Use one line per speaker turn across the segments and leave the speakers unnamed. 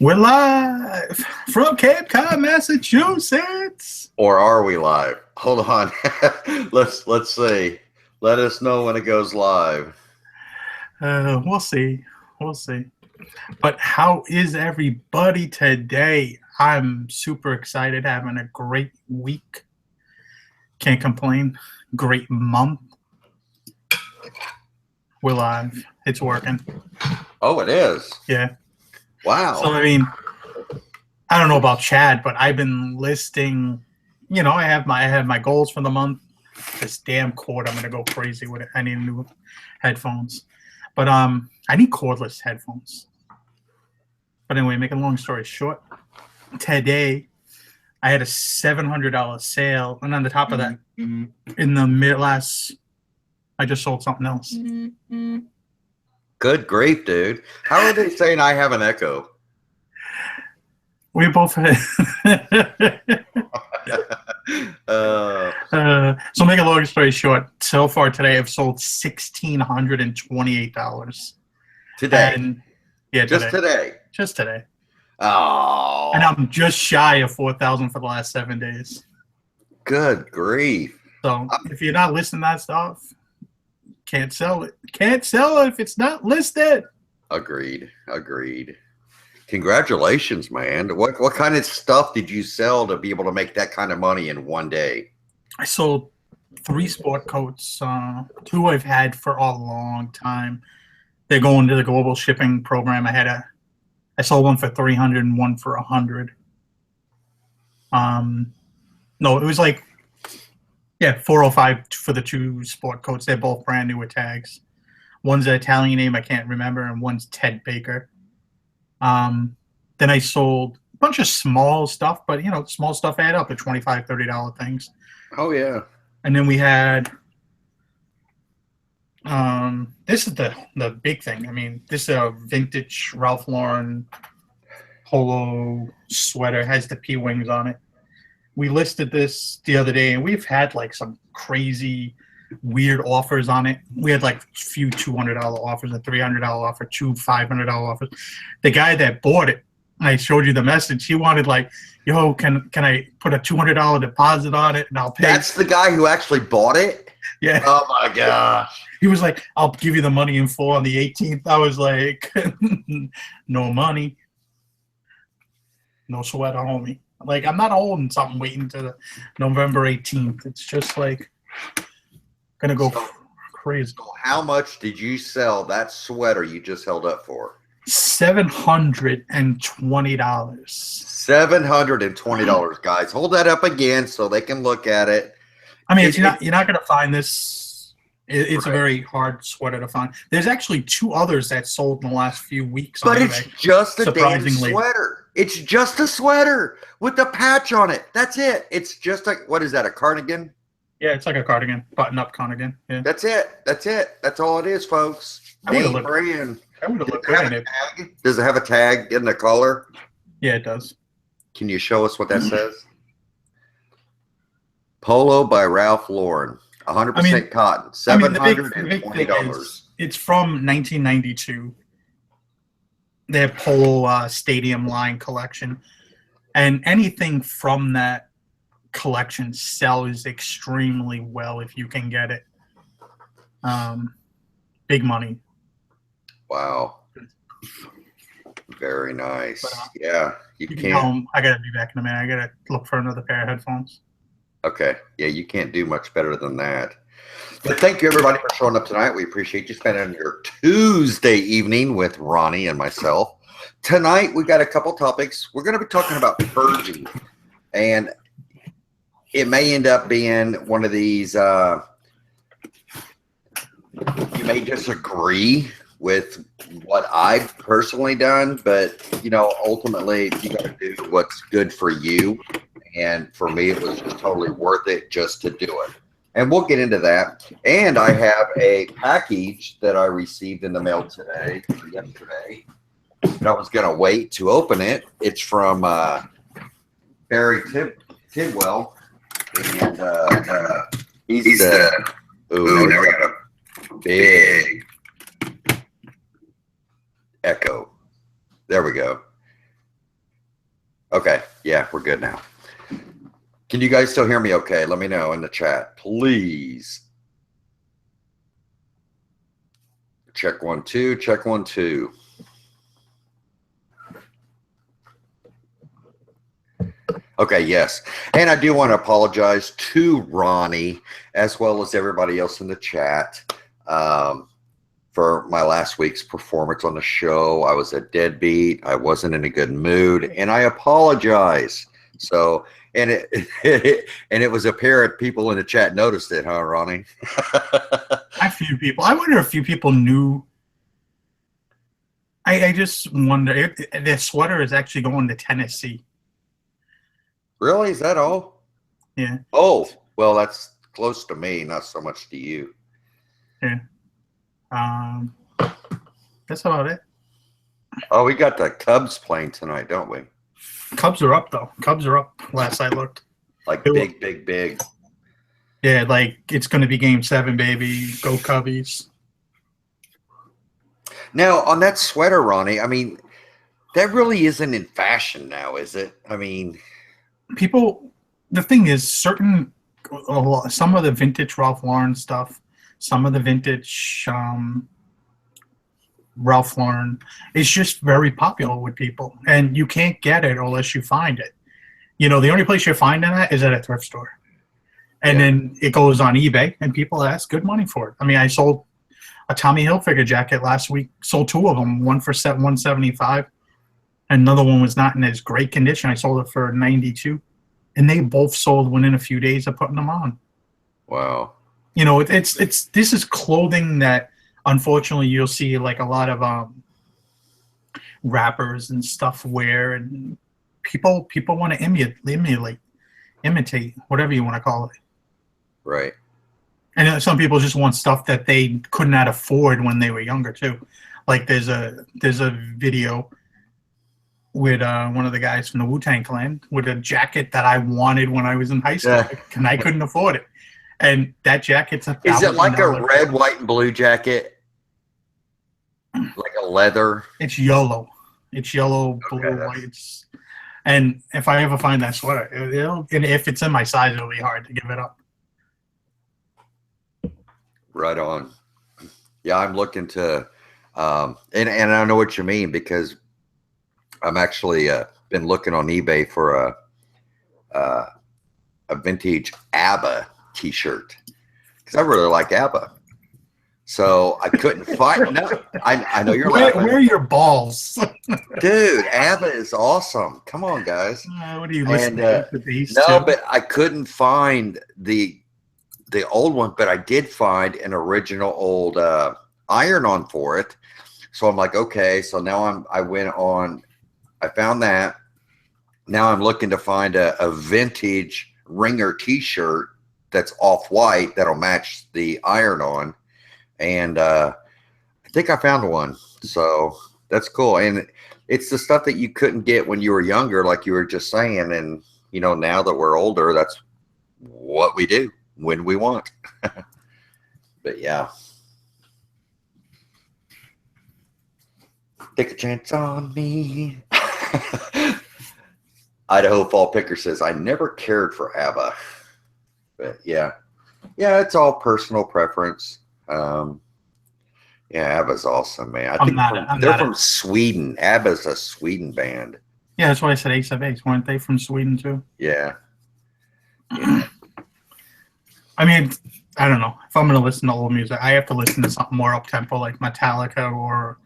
We're live from Cape Cod, Massachusetts.
Or are we live? Hold on. Let's see. Let us know when it goes live.
We'll see. We'll see. But how is everybody today? I'm super excited, having a great week. Can't complain. Great month. We're live. It's working.
Oh, it is.
Yeah.
Wow.
So, I mean, I don't know about Chad, but I've been listing, I have my goals for the month. This damn cord, I'm gonna go crazy with it. I need new headphones. But I need cordless headphones. But anyway, making a long story short, today I had a $700 sale, and on the top of that, in the last, I just sold something else.
Good grief, dude. How are they saying I have an echo?
We both had. So make a long story short, so far today I've sold $1,628.
Today.
And yeah,
Just today.
Just today.
Oh.
And I'm just shy of 4,000 for the last 7 days.
Good grief.
So if you're not listing that stuff, can't sell it. Can't sell it if it's not listed.
Agreed. Congratulations, man. What kind of stuff did you sell to be able to make that kind of money in one day?
I sold 3 sport coats, 2 I've had for a long time. They're going to the global shipping program. I sold one for 300 and one for 100. No, it was like, 405 for the 2 sport coats. They're both brand new with tags. One's an Italian name I can't remember, and one's Ted Baker. Then I sold a bunch of small stuff, but small stuff add up to $25, $30 things.
Oh yeah.
And then we had this is the big thing. I mean, this is a vintage Ralph Lauren polo sweater. It has the P wings on it. We listed this the other day, and we've had like some crazy weird offers on it. We had like a few $200 offers, a $300 offer, 2 $500 offers. The guy that bought it, I showed you the message. He wanted like, yo, can I put a $200 deposit on it and I'll pay?
That's the guy who actually bought it?
Yeah.
Oh my gosh.
He was like, I'll give you the money in full on the 18th. I was like, no money. No sweater, homie. Like, I'm not holding something waiting to the November 18th. It's just like gonna go crazy.
So how much did you sell that sweater you just held up for?
$720.
$720, guys. Hold that up again so they can look at it.
I mean, you're not gonna find this. It's
right.
A very hard sweater to find. There's actually 2 others that sold in the last few weeks.
But it's just a damn sweater. It's just a sweater with a patch on it. That's it. It's just like, what is that, a cardigan?
Yeah, it's like a cardigan, button-up cardigan. Yeah.
That's it. That's all it is, folks. Name brand.
I would have looked good in it.
Does it have a tag in the collar?
Yeah, it does.
Can you show us what that says? Polo by Ralph Lauren. 100% cotton. $720.
It's from 1992. Their Polo Stadium line collection. And anything from that collection sells extremely well if you can get it. Big money.
Wow. Very nice. But, yeah, you can't.
I gotta be back in a minute. I gotta look for another pair of headphones.
Okay. Yeah, you can't do much better than that. But thank you, everybody, for showing up tonight. We appreciate you spending your Tuesday evening with Ronnie and myself. Tonight, we've got a couple topics. We're going to be talking about purging. And it may end up being one of these, you may disagree with what I've personally done, but, ultimately, you got to do what's good for you. And for me, it was just totally worth it just to do it. And we'll get into that. And I have a package that I received in the mail yesterday. But I was going to wait to open it. It's from Barry Tidwell. And he's now we got a big echo. There we go. Okay. Yeah, we're good now. Can you guys still hear me okay? Let me know in the chat, please. Check 1 2, check 1 2. Okay, yes. And I do want to apologize to Ronnie as well as everybody else in the chat for my last week's performance on the show. I was a deadbeat. I wasn't in a good mood, and I apologize. So, and it was apparent people in the chat noticed it, huh, Ronnie?
A few people. I wonder if a few people knew. I just wonder if their sweater is actually going to Tennessee.
Really? Is that all?
Yeah.
Oh, well, that's close to me, not so much to you.
Yeah. That's about it.
Oh, we got the Cubs playing tonight, don't we?
Cubs are up, though. Cubs are up last I looked.
Like big.
Yeah, like it's going to be game 7, baby. Go Cubbies.
Now, on that sweater, Ronnie, I mean, that really isn't in fashion now, is it? I mean,
people, the thing is, some of the vintage Ralph Lauren stuff, some of the vintage Ralph Lauren is just very popular with people, and you can't get it unless you find it. You know, the only place you're finding that is at a thrift store. And then it goes on eBay, and people ask good money for it. I mean, I sold a Tommy Hilfiger jacket last week. Sold 2 of them, one for $175, and another one was not in as great condition. I sold it for $92, and they both sold within a few days of putting them on.
Wow.
You know, this is clothing that unfortunately you'll see like a lot of rappers and stuff wear, and people want to imitate, whatever you want to call it.
Right.
And some people just want stuff that they could not afford when they were younger too. Like there's a video with one of the guys from the Wu-Tang Clan with a jacket that I wanted when I was in high school, and I couldn't afford it. And that jacket's $1,000.
Is it like a red, white, and blue jacket? Like a leather?
It's yellow. It's yellow, blue, white. And if I ever find that sweater, and if it's in my size, it'll be hard to give it up.
Right on. Yeah, I'm looking to, and I know what you mean, because I'm actually been looking on eBay for a vintage ABBA T-shirt, because I really like ABBA. So I couldn't find. No, I know you're laughing.
Where are your balls,
dude? ABBA is awesome. Come on, guys.
What are you listening to?
No, but I couldn't find the old one, but I did find an original old iron-on for it. So I'm like, okay. So now I found that. Now I'm looking to find a vintage Ringer T-shirt that's off-white that'll match the iron-on. And I think I found one. So that's cool. And it's the stuff that you couldn't get when you were younger, like you were just saying. And, you know, now that we're older, that's what we do when we want. But yeah. Take a chance on me. Idaho Fall Picker says, I never cared for ABBA. But yeah. Yeah, it's all personal preference. Yeah, ABBA's awesome, man. I think they're from Sweden. ABBA's a Sweden band.
Yeah, that's why I said Ace of Base. Weren't they from Sweden too?
Yeah.
I mean, I don't know. If I'm going to listen to old music, I have to listen to something more up-tempo, like Metallica or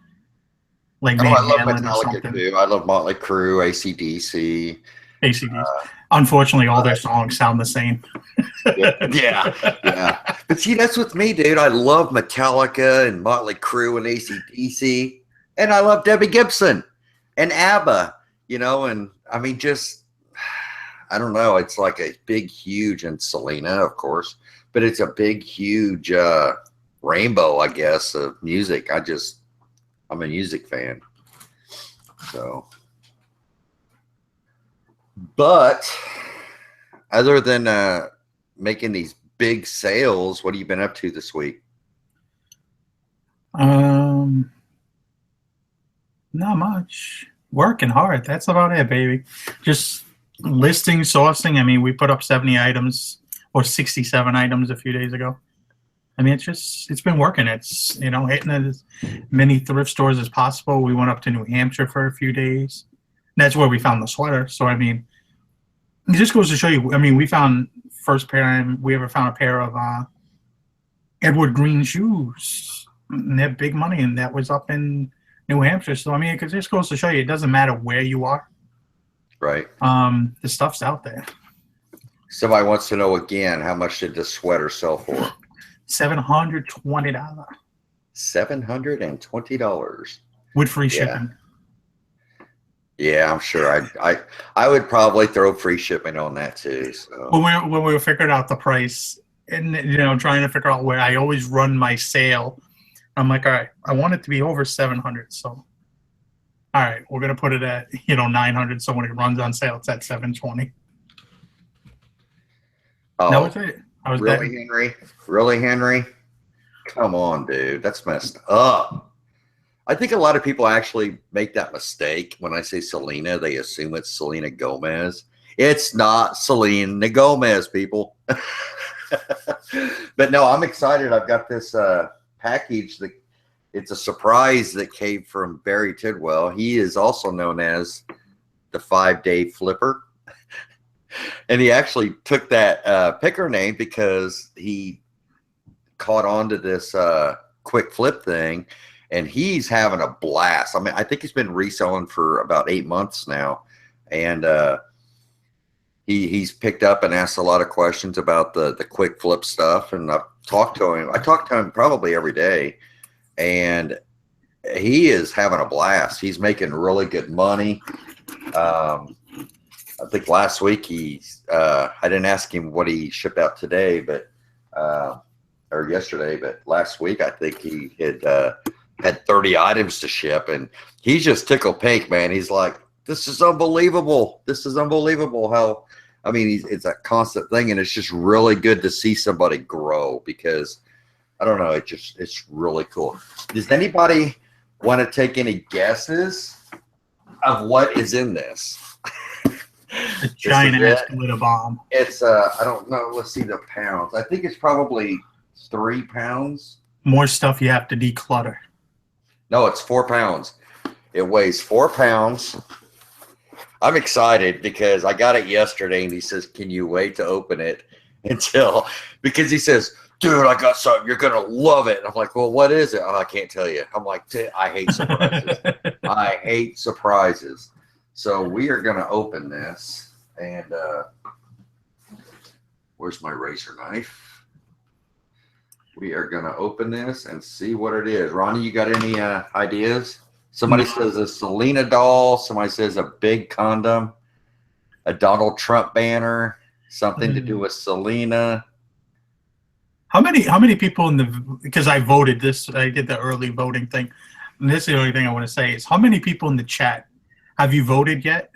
like
I love
Halen
Metallica
or something.
too. I love Motley Crue, AC/DC.
Unfortunately, all their songs sound the same.
Yeah. But see, that's with me, dude. I love Metallica and Motley Crue and AC/DC. And I love Debbie Gibson and ABBA, you know. And I mean, just, I don't know. It's like a big, huge, and Selena, of course. But it's a big, huge rainbow, I guess, of music. I'm a music fan. So. But other than making these big sales, what have you been up to this week?
Not much. Working hard. That's about it, baby. Just listing, sourcing. I mean, we put up 70 items or 67 items a few days ago. I mean, it's been working. It's, hitting as many thrift stores as possible. We went up to New Hampshire for a few days. And that's where we found the sweater. So, I mean, it just goes to show you. I mean, we found first pair we ever found a pair of Edward Green shoes. And they're big money, and that was up in New Hampshire. So, I mean, it just goes to show you it doesn't matter where you are.
Right.
The stuff's out there.
Somebody wants to know again, how much did the sweater sell for?
$720.
$720
with free shipping.
Yeah, I'm sure. I would probably throw free shipping on that too. So
when we were figuring out the price and trying to figure out where, I always run my sale. I'm like, all right, I want it to be over 700. So, all right, we're gonna put it at 900. So when it runs on sale, it's at 720.
Oh,
that was it. I was
really, Henry? Really, Henry? Come on, dude. That's messed up. I think a lot of people actually make that mistake. When I say Selena, they assume it's Selena Gomez. It's not Selena Gomez, people. But no, I'm excited. I've got this package. It's a surprise that came from Barry Tidwell. He is also known as the 5-Day Flipper. And he actually took that picker name because he caught on to this quick flip thing, and he's having a blast. I mean, I think he's been reselling for about 8 months now, and he's picked up and asked a lot of questions about the quick flip stuff. And I've talked to him. I talk to him probably every day, and he is having a blast. He's making really good money. I think last week I didn't ask him what he shipped out today, but or yesterday, but last week I think he had 30 items to ship, and he's just tickled pink, man. He's like, this is unbelievable. This is unbelievable how, I mean, it's a constant thing, and it's just really good to see somebody grow because, I don't know, it's really cool. Does anybody want to take any guesses of what is in this?
A giant escalator bomb.
It's I don't know. Let's see the pounds. I think it's probably 3 pounds.
More stuff you have to declutter.
No, it's 4 pounds. It weighs 4 pounds. I'm excited because I got it yesterday, and he says, "Can you wait to open it because he says, dude, I got something. You're gonna love it." And I'm like, well, what is it? Oh, I can't tell you. I'm like, I hate surprises. I hate surprises. So we are going to open this, and where's my razor knife? We are going to open this and see what it is. Ronnie, you got any ideas? Somebody says a Selena doll. Somebody says a big condom, a Donald Trump banner, something to do with Selena.
How many people because I voted this, I did the early voting thing. And this is the only thing I want to say is, how many people in the chat have you voted yet?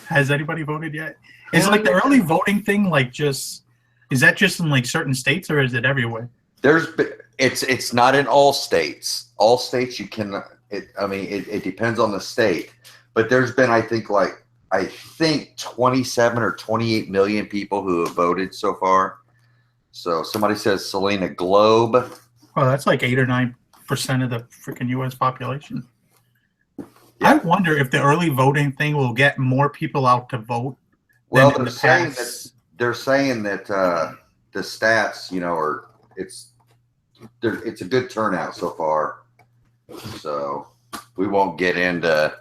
Has anybody voted yet? Is like the early voting thing is that just in like certain states, or is it everywhere?
It's not in all states. All states you can. It depends on the state. But there's been I think 27 or 28 million people who have voted so far. So somebody says Selena Globe.
Oh, that's like 8 or 9% of the freaking U.S. population.
Yeah.
I wonder if the early voting thing will get more people out to vote.
Well, they're saying that the stats, it's a good turnout so far. So we won't get into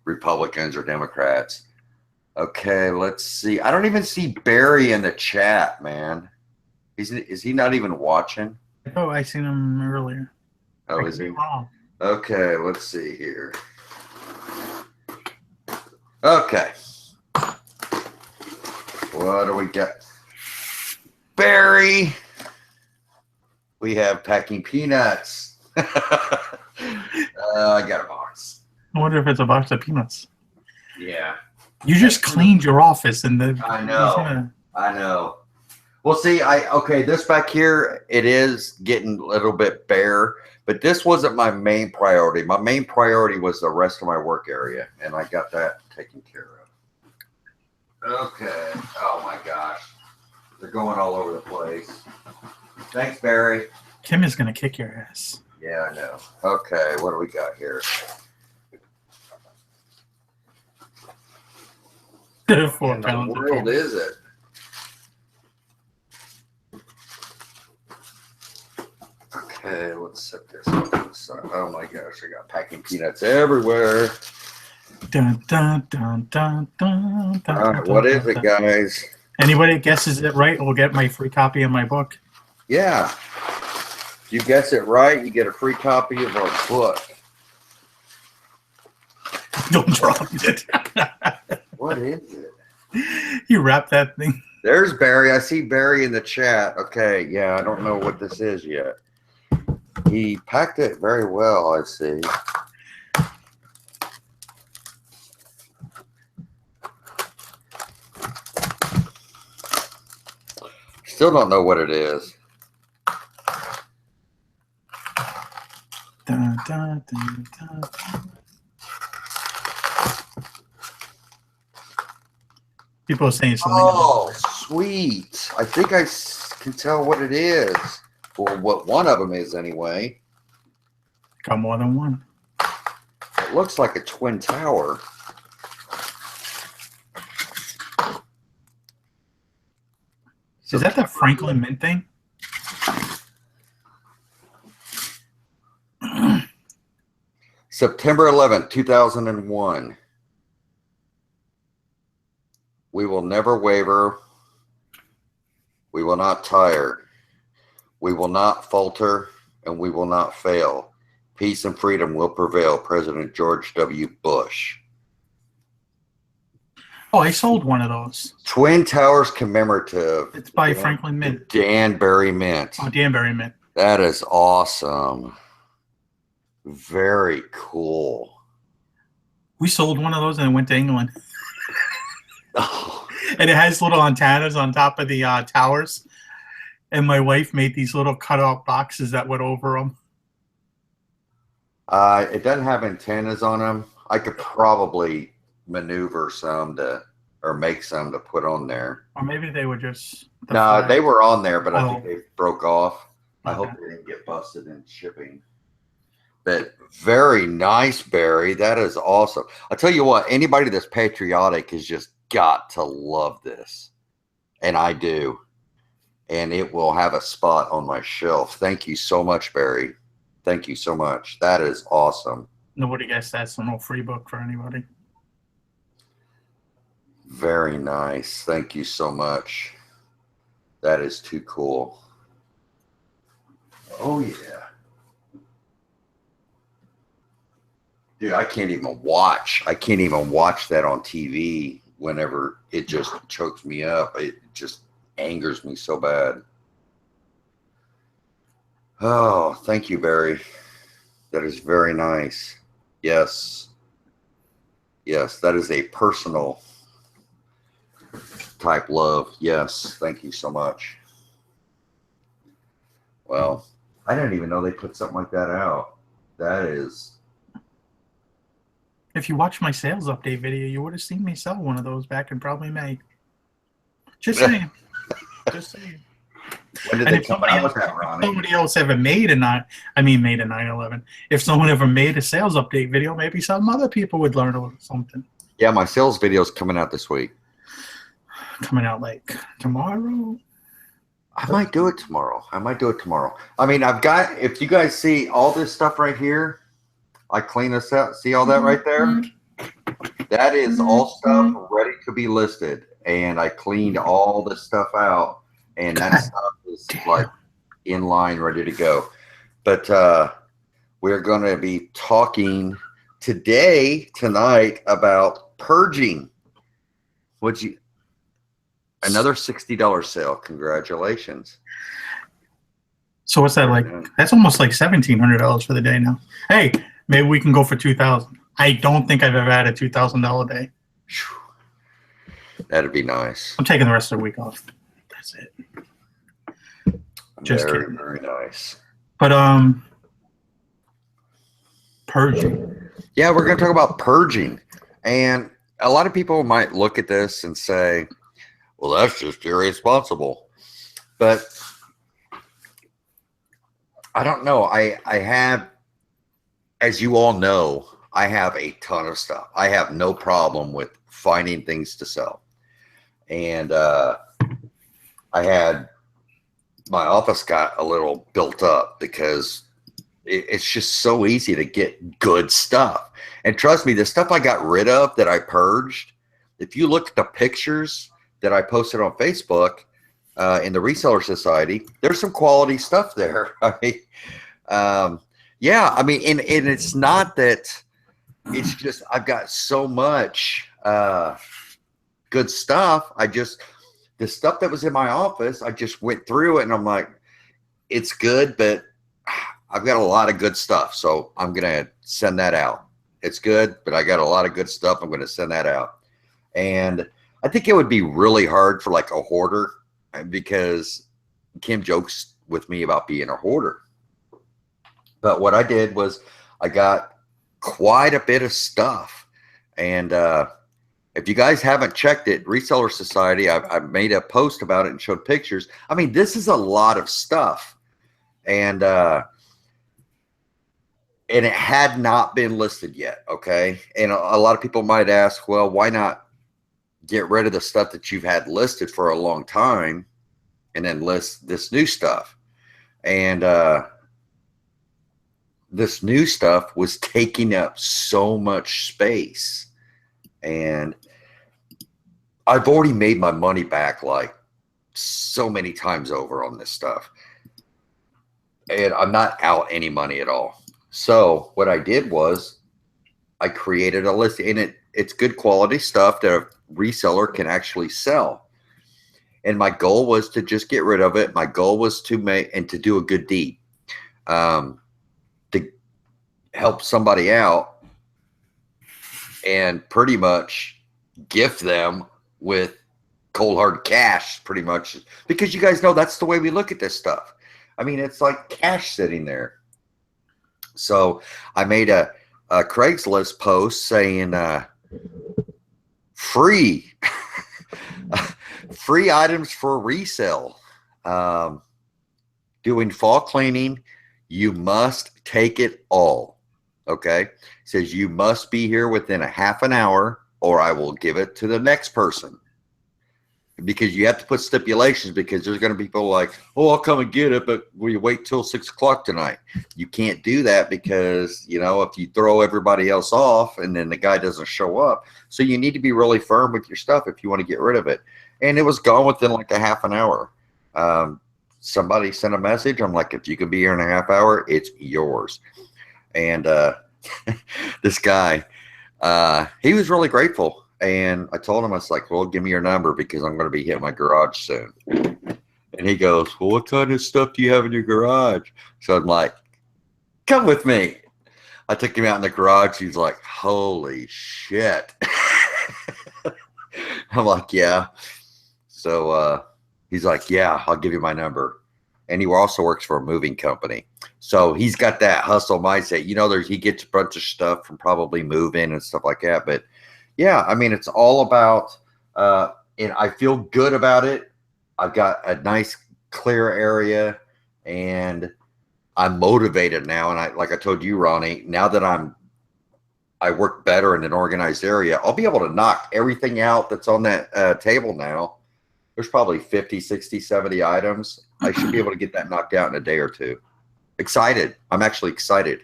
Republicans or Democrats. Okay, let's see. I don't even see Barry in the chat, man. Is he not even watching?
Oh, I seen him earlier.
Oh, is he?
Wrong.
Okay, let's see here. Okay. What do we got? Barry. We have packing peanuts. I got a box.
I wonder if it's a box of peanuts.
Yeah.
You just cleaned your office, and
I know. Well, see, this back here, it is getting a little bit bare, but this wasn't my main priority. My main priority was the rest of my work area, and I got that taken care of. Okay. Oh my gosh. They're going all over the place. Thanks, Barry.
Kim is going to kick your ass.
Yeah, I know. Okay, what do we got here?
4
What in the
pounds.
world is it? Okay, let's set this up to the side. Oh my gosh, I got packing peanuts everywhere.
Dun, dun, dun, dun, dun, dun,
All right, what is it, guys?
Anybody that guesses it right will get my free copy of my book.
Yeah. If you guess it right, you get a free copy of our book.
Don't drop it.
What is it?
You wrap that thing.
There's Barry. I see Barry in the chat. Okay, yeah, I don't know what this is yet. He packed it very well, I see. Still don't know what it is.
Dun, dun, dun, dun. People are saying something.
Oh, sweet. I think I can tell what it is. Or what one of them is, anyway.
Got more than one.
It looks like a twin tower.
Is that the Franklin Mint thing?
September 11th, 2001. We will never waver. We will not tire. We will not falter, and we will not fail. Peace and freedom will prevail. President George W. Bush.
Oh, I sold one of those.
Twin Towers commemorative.
It's by Franklin Mint.
Danbury Mint.
Oh, Danbury Mint.
That is awesome. Very cool.
We sold one of those and it went to England.
Oh.
And it has little antennas on top of the towers. And my wife made these little cut-out boxes that went over them.
It doesn't have antennas on them. I could probably maneuver some or make some to put on there.
Or maybe they were just...
No, they were on there, but I think
Oh.
they broke off. I
Okay.
hope they didn't get busted in shipping. But very nice, Barry. That is awesome. I'll tell you what, anybody that's patriotic has just got to love this. And I do. And it will have a spot on my shelf. Thank you so much, Barry. Thank you so much. That is awesome.
Nobody guessed that's no free book for anybody.
Very nice. Thank you so much. That is too cool. Oh, yeah. Dude, I can't even watch that on TV whenever it just chokes me up. It just angers me so bad. Oh, thank you, Barry. That is very nice. Yes. Yes, that is a personal type love. Yes, thank you so much. Well, I didn't even know they put something like that out. That is...
If you watched my sales update video, you would have seen me sell one of those back in probably May. Just saying. Just saying.
When did
And
they
if
come out with that, Ronnie?
somebody else ever made a 9/11. If someone ever made a sales update video, maybe some other people would learn a little something.
Yeah, my sales video is coming out this week.
Coming out like tomorrow.
I might do it tomorrow. I mean, I've got, if you guys see all this stuff right here, I clean this out. See all that right there? That is all stuff ready to be listed. And I cleaned all this stuff out. And that stuff is like in line, ready to go. But we're going to be talking tonight about purging. Another $60 sale. Congratulations.
So what's that like? That's almost like $1,700 for the day now. Hey, maybe we can go for $2,000. I don't think I've ever had a $2,000 day.
That'd be nice.
I'm taking the rest of the week off. That's it. Just
Very,
kidding.
very nice.
But purging.
Yeah, we're going to talk about purging. And a lot of people might look at this and say, well, that's just irresponsible. But I don't know. I have, as you all know, I have a ton of stuff. I have no problem with finding things to sell. And I had my office got a little built up because it's just so easy to get good stuff. And trust me, the stuff I got rid of that I purged, if you look at the pictures that I posted on Facebook in the Reseller Society, there's some quality stuff there. I mean, yeah, I mean, and it's not that, it's just I've got so much good stuff. The stuff that was in my office, I just went through it and I'm like, it's good, but I've got a lot of good stuff. So I'm going to send that out. It's good, but I got a lot of good stuff. I'm going to send that out. And I think it would be really hard for like a hoarder, because Kim jokes with me about being a hoarder. But what I did was I got quite a bit of stuff. And if you guys haven't checked it, Reseller Society, I made a post about it and showed pictures. I mean, this is a lot of stuff. And it had not been listed yet, okay? And a lot of people might ask, well, why not get rid of the stuff that you've had listed for a long time and then list this new stuff? And this new stuff was taking up so much space. And I've already made my money back like so many times over on this stuff. And I'm not out any money at all. So what I did was I created a list, and it's good quality stuff that a reseller can actually sell. And my goal was to just get rid of it. My goal was to make and to do a good deed, to help somebody out and pretty much gift them with cold hard cash, pretty much, because you guys know that's the way we look at this stuff. I mean, it's like cash sitting there. So I made a Craigslist post saying free free items for resale. Doing fall cleaning, you must take it all. Okay, it says you must be here within a half an hour, or I will give it to the next person. Because you have to put stipulations, because there's going to be people like, oh, I'll come and get it, but will you wait till 6 o'clock tonight? You can't do that, because, you know, if you throw everybody else off and then the guy doesn't show up. So you need to be really firm with your stuff if you want to get rid of it. And it was gone within like a half an hour. Somebody sent a message. I'm like, if you can be here in a half hour, it's yours. And this guy, he was really grateful. And I told him, I was like, well, give me your number, because I'm going to be hitting my garage soon. And he goes, well, what kind of stuff do you have in your garage? So I'm like, come with me. I took him out in the garage. He's like, holy shit. I'm like, yeah. So he's like, yeah, I'll give you my number. And he also works for a moving company. So he's got that hustle mindset. You know, he gets a bunch of stuff from probably moving and stuff like that. But yeah, I mean, it's all about, and I feel good about it. I've got a nice clear area, and I'm motivated now. And like I told you, Ronnie, now that I work better in an organized area, I'll be able to knock everything out that's on that table now. There's probably 50, 60, 70 items. I should be able to get that knocked out in a day or two. Excited. I'm actually excited.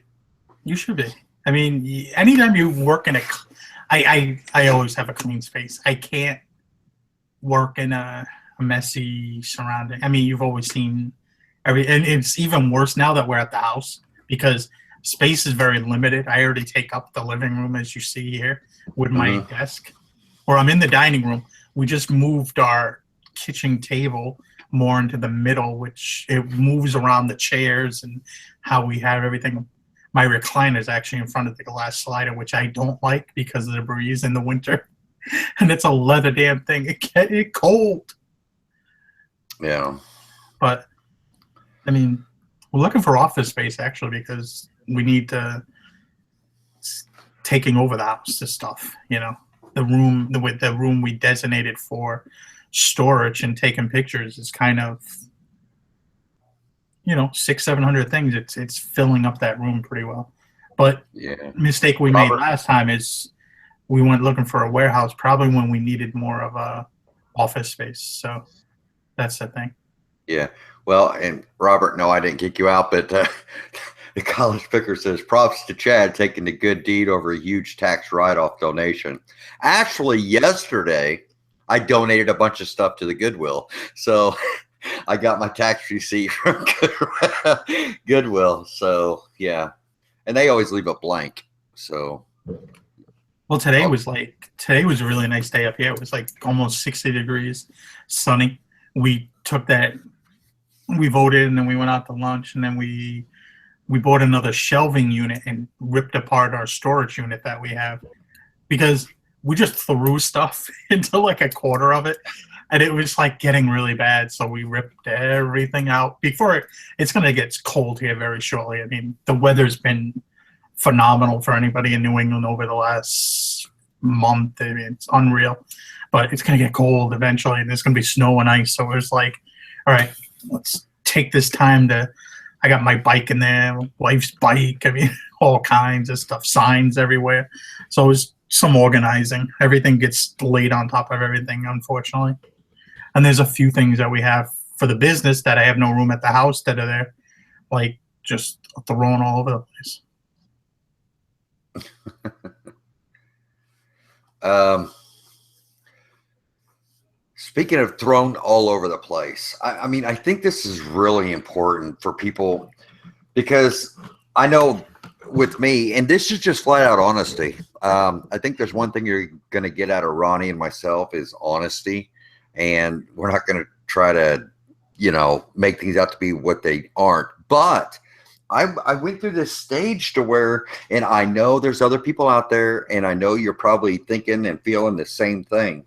You should be. I mean, anytime you work in I always have a clean space. I can't work in a messy surrounding. I mean, you've always seen and it's even worse now that we're at the house, because space is very limited. I already take up the living room, as you see here, with my desk, or I'm in the dining room. We just moved our kitchen table more into the middle, which it moves around the chairs and how we have everything. My recliner is actually in front of the glass slider, which I don't like because of the breeze in the winter. And it's a leather damn thing. It cold.
Yeah.
But I mean, we're looking for office space actually because we need to taking over the house to stuff. You know, the room we designated for storage and taking pictures is kind of, you know, 600-700 things. It's filling up that room pretty well. But
Yeah.
mistake we made
Robert,
last time is we went looking for a warehouse probably when we needed more of a office space. So that's the thing.
yeah. Well, and Robert, no, I didn't kick you out, but the college picker says props to Chad taking the good deed over a huge tax write-off donation. Actually, yesterday I donated a bunch of stuff to the Goodwill, so I got my tax receipt from Goodwill. So yeah, and they always leave it blank. So
Well, today was a really nice day up here. It was like almost 60 degrees, sunny. We took that, we voted, and then we went out to lunch, and then we bought another shelving unit and ripped apart our storage unit that we have because we just threw stuff into like a quarter of it, and it was like getting really bad. So we ripped everything out before it's going to get cold here very shortly. I mean, the weather's been phenomenal for anybody in New England over the last month. I mean, it's unreal, but it's going to get cold eventually, and there's going to be snow and ice. So it was like, all right, let's take this time to. I got my bike in there, wife's bike. I mean, all kinds of stuff, signs everywhere. So it was some organizing. Everything gets laid on top of everything, unfortunately. And there's a few things that we have for the business that I have no room at the house that are there, like just thrown all over the place.
Speaking of thrown all over the place, I mean, I think this is really important for people because I know with me, and this is just flat out honesty. I think there's one thing you're going to get out of Ronnie and myself is honesty, and we're not going to try to, you know, make things out to be what they aren't. But I went through this stage to where, and I know there's other people out there, and I know you're probably thinking and feeling the same thing.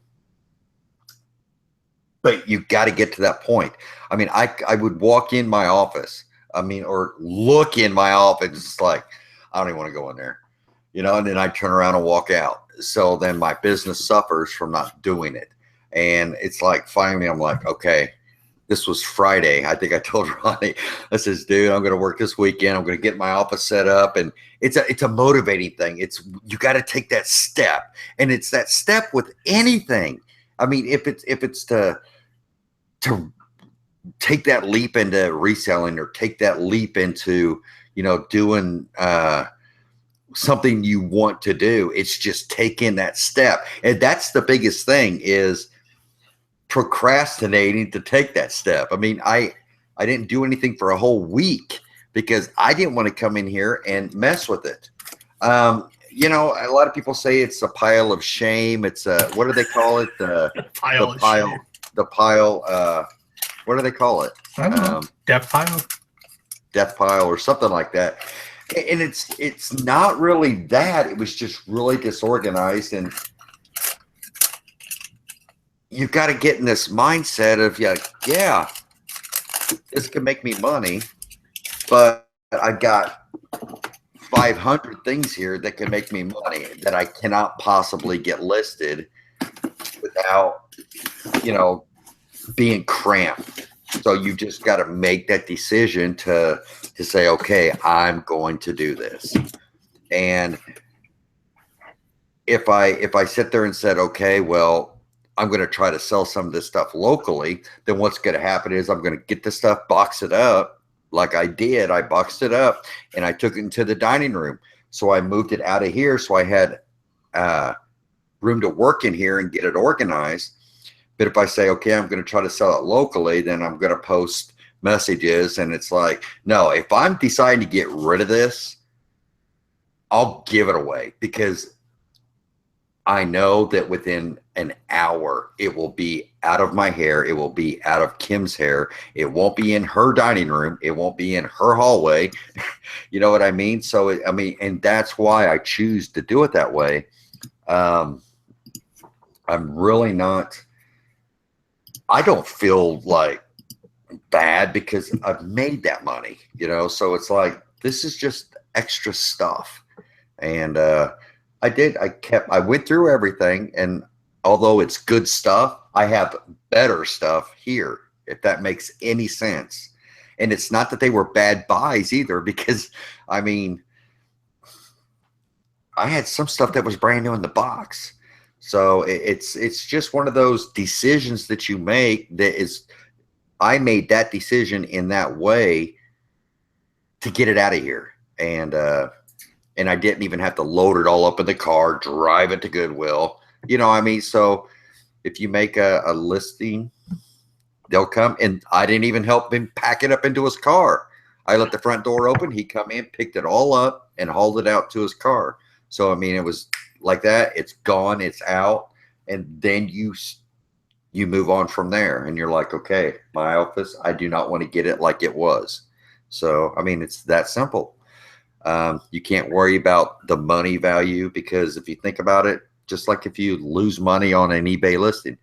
But you got to get to that point. I mean, I would walk in my office, I mean, or look in my office. It's like, I don't even want to go in there, you know, and then I turn around and walk out. So then my business suffers from not doing it. And it's like, finally, I'm like, okay, this was Friday. I think I told Ronnie, I says, dude, I'm going to work this weekend. I'm going to get my office set up. And it's a motivating thing. You got to take that step, and it's that step with anything. I mean, if it's to take that leap into reselling or take that leap into, you know, doing something you want to do, it's just taking that step. And that's the biggest thing is procrastinating to take that step. I mean, I didn't do anything for a whole week because I didn't want to come in here and mess with it. You know, a lot of people say it's a pile of shame. It's what do they call it? The pile. What do they call it?
I don't know. Death pile
or something like that. And it's not really that. It was just really disorganized, and you've got to get in this mindset of yeah, this can make me money, but I've got 500 things here that can make me money that I cannot possibly get listed without, you know, being cramped. So you just got to make that decision to say, okay, I'm going to do this. And if I sit there and said, okay, well, I'm going to try to sell some of this stuff locally, then what's going to happen is I'm going to get the stuff, box it up like I did. I boxed it up and I took it into the dining room. So I moved it out of here. So I had room to work in here and get it organized. But if I say, okay, I'm going to try to sell it locally, then I'm going to post messages. And it's like, no, if I'm deciding to get rid of this, I'll give it away because I know that within an hour, it will be out of my hair. It will be out of Kim's hair. It won't be in her dining room. It won't be in her hallway. You know what I mean? So, I mean, and that's why I choose to do it that way. I'm really not, I don't feel like bad because I've made that money, you know. So it's like this is just extra stuff. And I went through everything, and although it's good stuff, I have better stuff here, if that makes any sense. And it's not that they were bad buys either, because I mean, I had some stuff that was brand new in the box. So it's just one of those decisions that you make that is, I made that decision in that way to get it out of here. And I didn't even have to load it all up in the car, drive it to Goodwill. You know what I mean? So if you make a listing, they'll come, and I didn't even help him pack it up into his car. I let the front door open. He come in, picked it all up, and hauled it out to his car. So, I mean, it was like that. It's gone. It's out. And then you move on from there, and you're like, okay, my office, I do not want to get it like it was. So, I mean, it's that simple. You can't worry about the money value, because if you think about it, just like if you lose money on an eBay listing,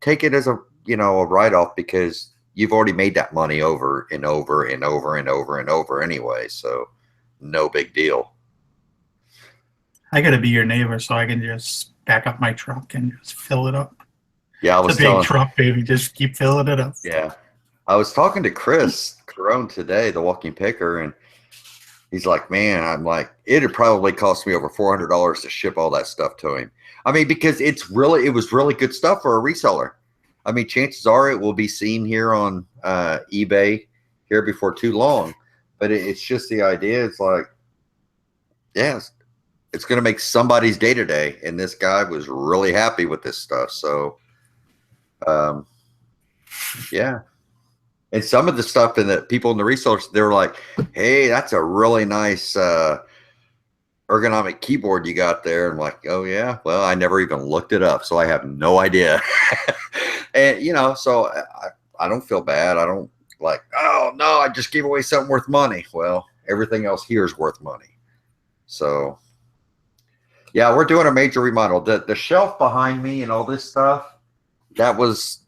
take it as a write-off, because you've already made that money over and over and over and over and over anyway. So no big deal.
I got to be your neighbor so I can just back up my truck and just fill it up.
Yeah, I was
it's a big truck, baby. Just keep filling it up.
Yeah. I was talking to Chris Carone today, the walking picker, and he's like, man, I'm like, it'd probably cost me over $400 to ship all that stuff to him. I mean, because it was really good stuff for a reseller. I mean, chances are it will be seen here on eBay here before too long. But it's just the idea. It's like, yes, it's going to make somebody's day today. And this guy was really happy with this stuff. So, yeah. And some of the stuff in the people in the resellers, they're like, hey, that's a really nice ergonomic keyboard you got there. I'm like, oh, yeah. Well, I never even looked it up, so I have no idea. And, so I don't feel bad. I don't like, oh, no, I just gave away something worth money. Well, everything else here is worth money. So, yeah, we're doing a major remodel. The shelf behind me and all this stuff, that was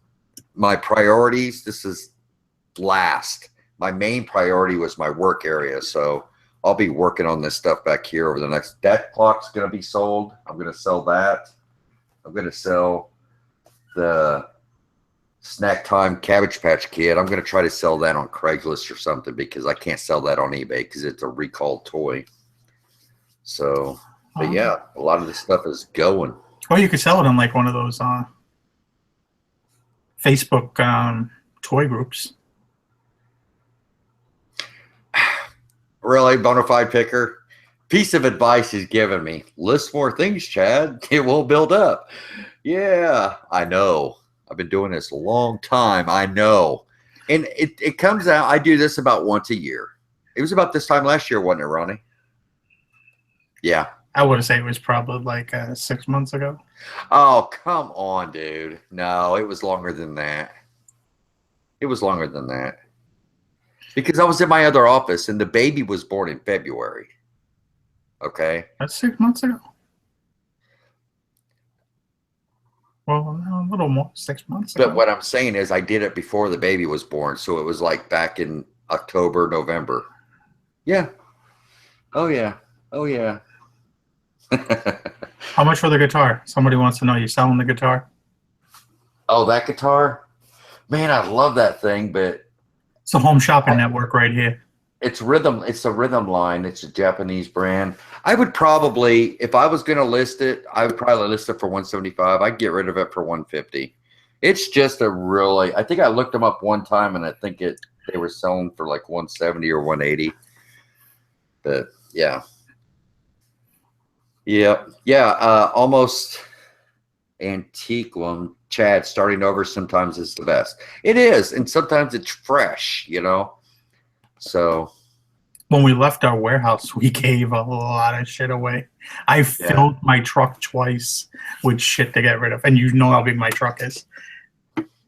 my priorities. This is last. My main priority was my work area. So I'll be working on this stuff back here over the next. That clock's going to be sold. I'm going to sell that. I'm going to sell the Snack Time Cabbage Patch Kid. I'm going to try to sell that on Craigslist or something, because I can't sell that on eBay because it's a recalled toy. So, but yeah, a lot of this stuff is going.
Or you could sell it on like one of those Facebook toy groups.
Really, Bonafide Picker? Piece of advice he's given me. List more things, Chad. It will build up. Yeah, I know. I've been doing this a long time. I know. And it comes out, I do this about once a year. It was about this time last year, wasn't it, Ronnie? Yeah.
I would say it was probably like 6 months ago.
Oh, come on, dude. No, it was longer than that. It was longer than that. Because I was in my other office, and the baby was born in February. Okay?
That's 6 months ago. Well, a little more, 6 months ago.
But what I'm saying is I did it before the baby was born. So it was like back in October, November. Yeah. Oh, yeah. Oh, yeah.
How much for the guitar? Somebody wants to know. You selling the guitar?
Oh, that guitar? Man, I love that thing, but
it's a home shopping network right here.
It's Rhythm. It's a Rhythm line. It's a Japanese brand. I would probably, if I was going to list it, I would probably list it for $175. I'd get rid of it for $150. It's just a really, I think I looked them up one time, and I think they were selling for like $170 or $180. But yeah. Yeah. Yeah. Almost antique one. Chad, starting over sometimes is the best. It is. And sometimes it's fresh, So
when we left our warehouse, we gave a lot of shit away. I filled my truck twice with shit to get rid of. And you know how big my truck is.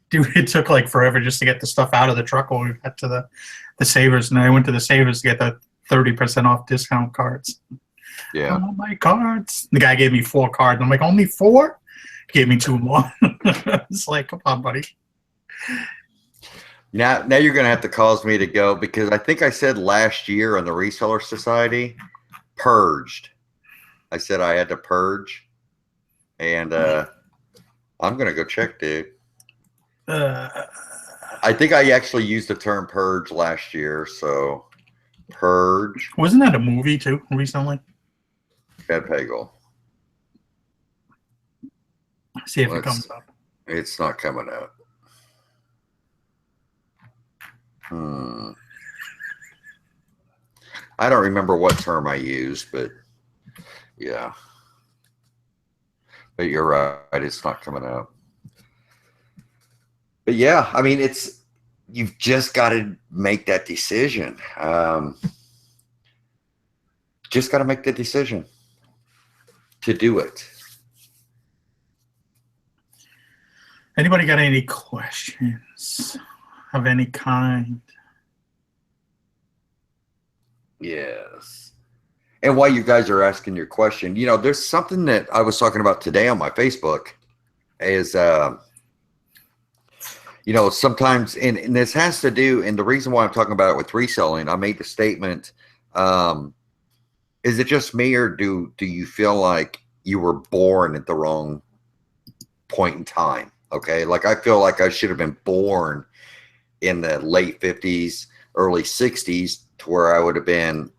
Dude, it took like forever just to get the stuff out of the truck when we got to the Savers. And I went to the Savers to get the 30% off discount cards.
Yeah.
Oh, my cards. The guy gave me 4 cards. I'm like, only 4? He gave me 2 more. It's like, come on, buddy.
Now you're going to have to cause me to go because I think I said last year on the Reseller Society, purged. I said I had to purge, and I'm going to go check, dude. I think I actually used the term purge last year, so purge.
Wasn't that a movie too recently?
Ed Pagel.
See if it comes up.
It's not coming out. I don't remember what term I used, but yeah. But you're right, it's not coming out. But yeah, I mean, you've just got to make that decision. Just got to make the decision to do it.
Anybody got any questions of any kind?
Yes. And while you guys are asking your question, you know, there's something that I was talking about today on my Facebook is, you know, sometimes, and this has to do, and the reason why I'm talking about it with reselling, I made the statement, is it just me, or do you feel like you were born at the wrong point in time? Okay. Like, I feel like I should have been born in the late 50s, early 60s, to where I would have been,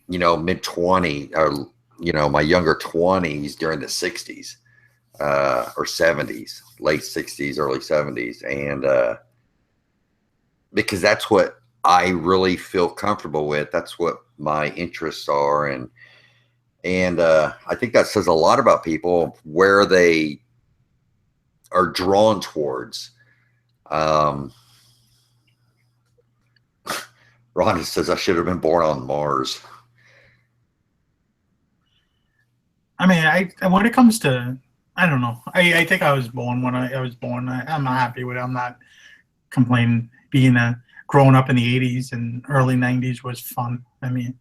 you know, mid 20, or, you know, my younger 20s during the 60s, or 70s, late 60s, early 70s. And, because that's what I really feel comfortable with. That's what my interests are. And I think that says a lot about people, where they are drawn towards. Rhonda says I should have been born on Mars.
I mean, when it comes to, I don't know. I think I was born when I was born. I'm not happy with it. I'm not complaining. Growing up in the 80s and early 90s was fun. I mean,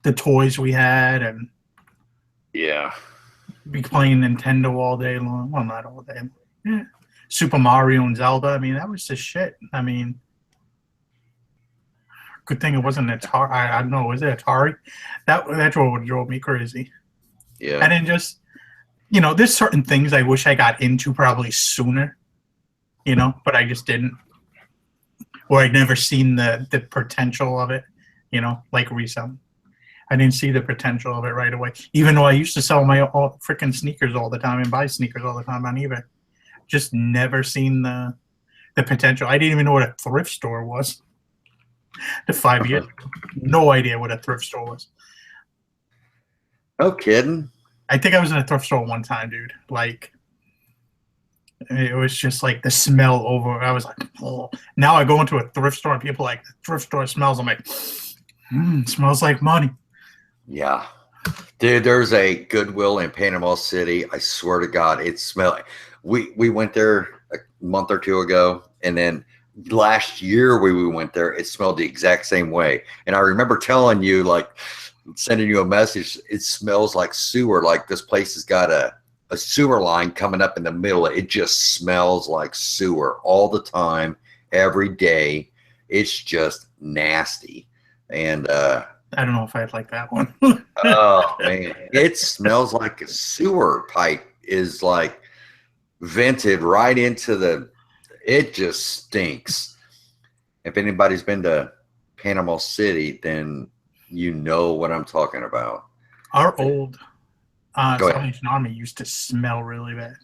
the toys we had, and
yeah,
be playing Nintendo all day long. Well, not all day. Yeah. Super Mario and Zelda. I mean, that was the shit. I mean, good thing it wasn't Atari. I don't know. Was it Atari? That's what drove me crazy.
Yeah.
And then just, you know, there's certain things I wish I got into probably sooner, you know, but I just didn't. Or I'd never seen the potential of it, you know, like reselling. I didn't see the potential of it right away. Even though I used to sell my freaking sneakers all the time and buy sneakers all the time on eBay. Just never seen the potential. I didn't even know what a thrift store was. The 5 years, no idea what a thrift store was.
No kidding.
I think I was in a thrift store one time, dude. Like, it was just like the smell over. I was like, oh. Now I go into a thrift store and people are like, the thrift store smells. I'm like, smells like money.
Yeah. Dude, there's a Goodwill in Panama City. I swear to God, it smelled. We went there a month or two ago, and then last year we went there, it smelled the exact same way. And I remember telling you, like, sending you a message, it smells like sewer. Like, this place has got a sewer line coming up in the middle. It just smells like sewer all the time, every day. It's just nasty. And
I don't know if I'd like that one.
oh man, it smells like a sewer pipe is like vented right into it just stinks. If anybody's been to Panama City, then you know what I'm talking about.
Our old Salvation Army used to smell really bad.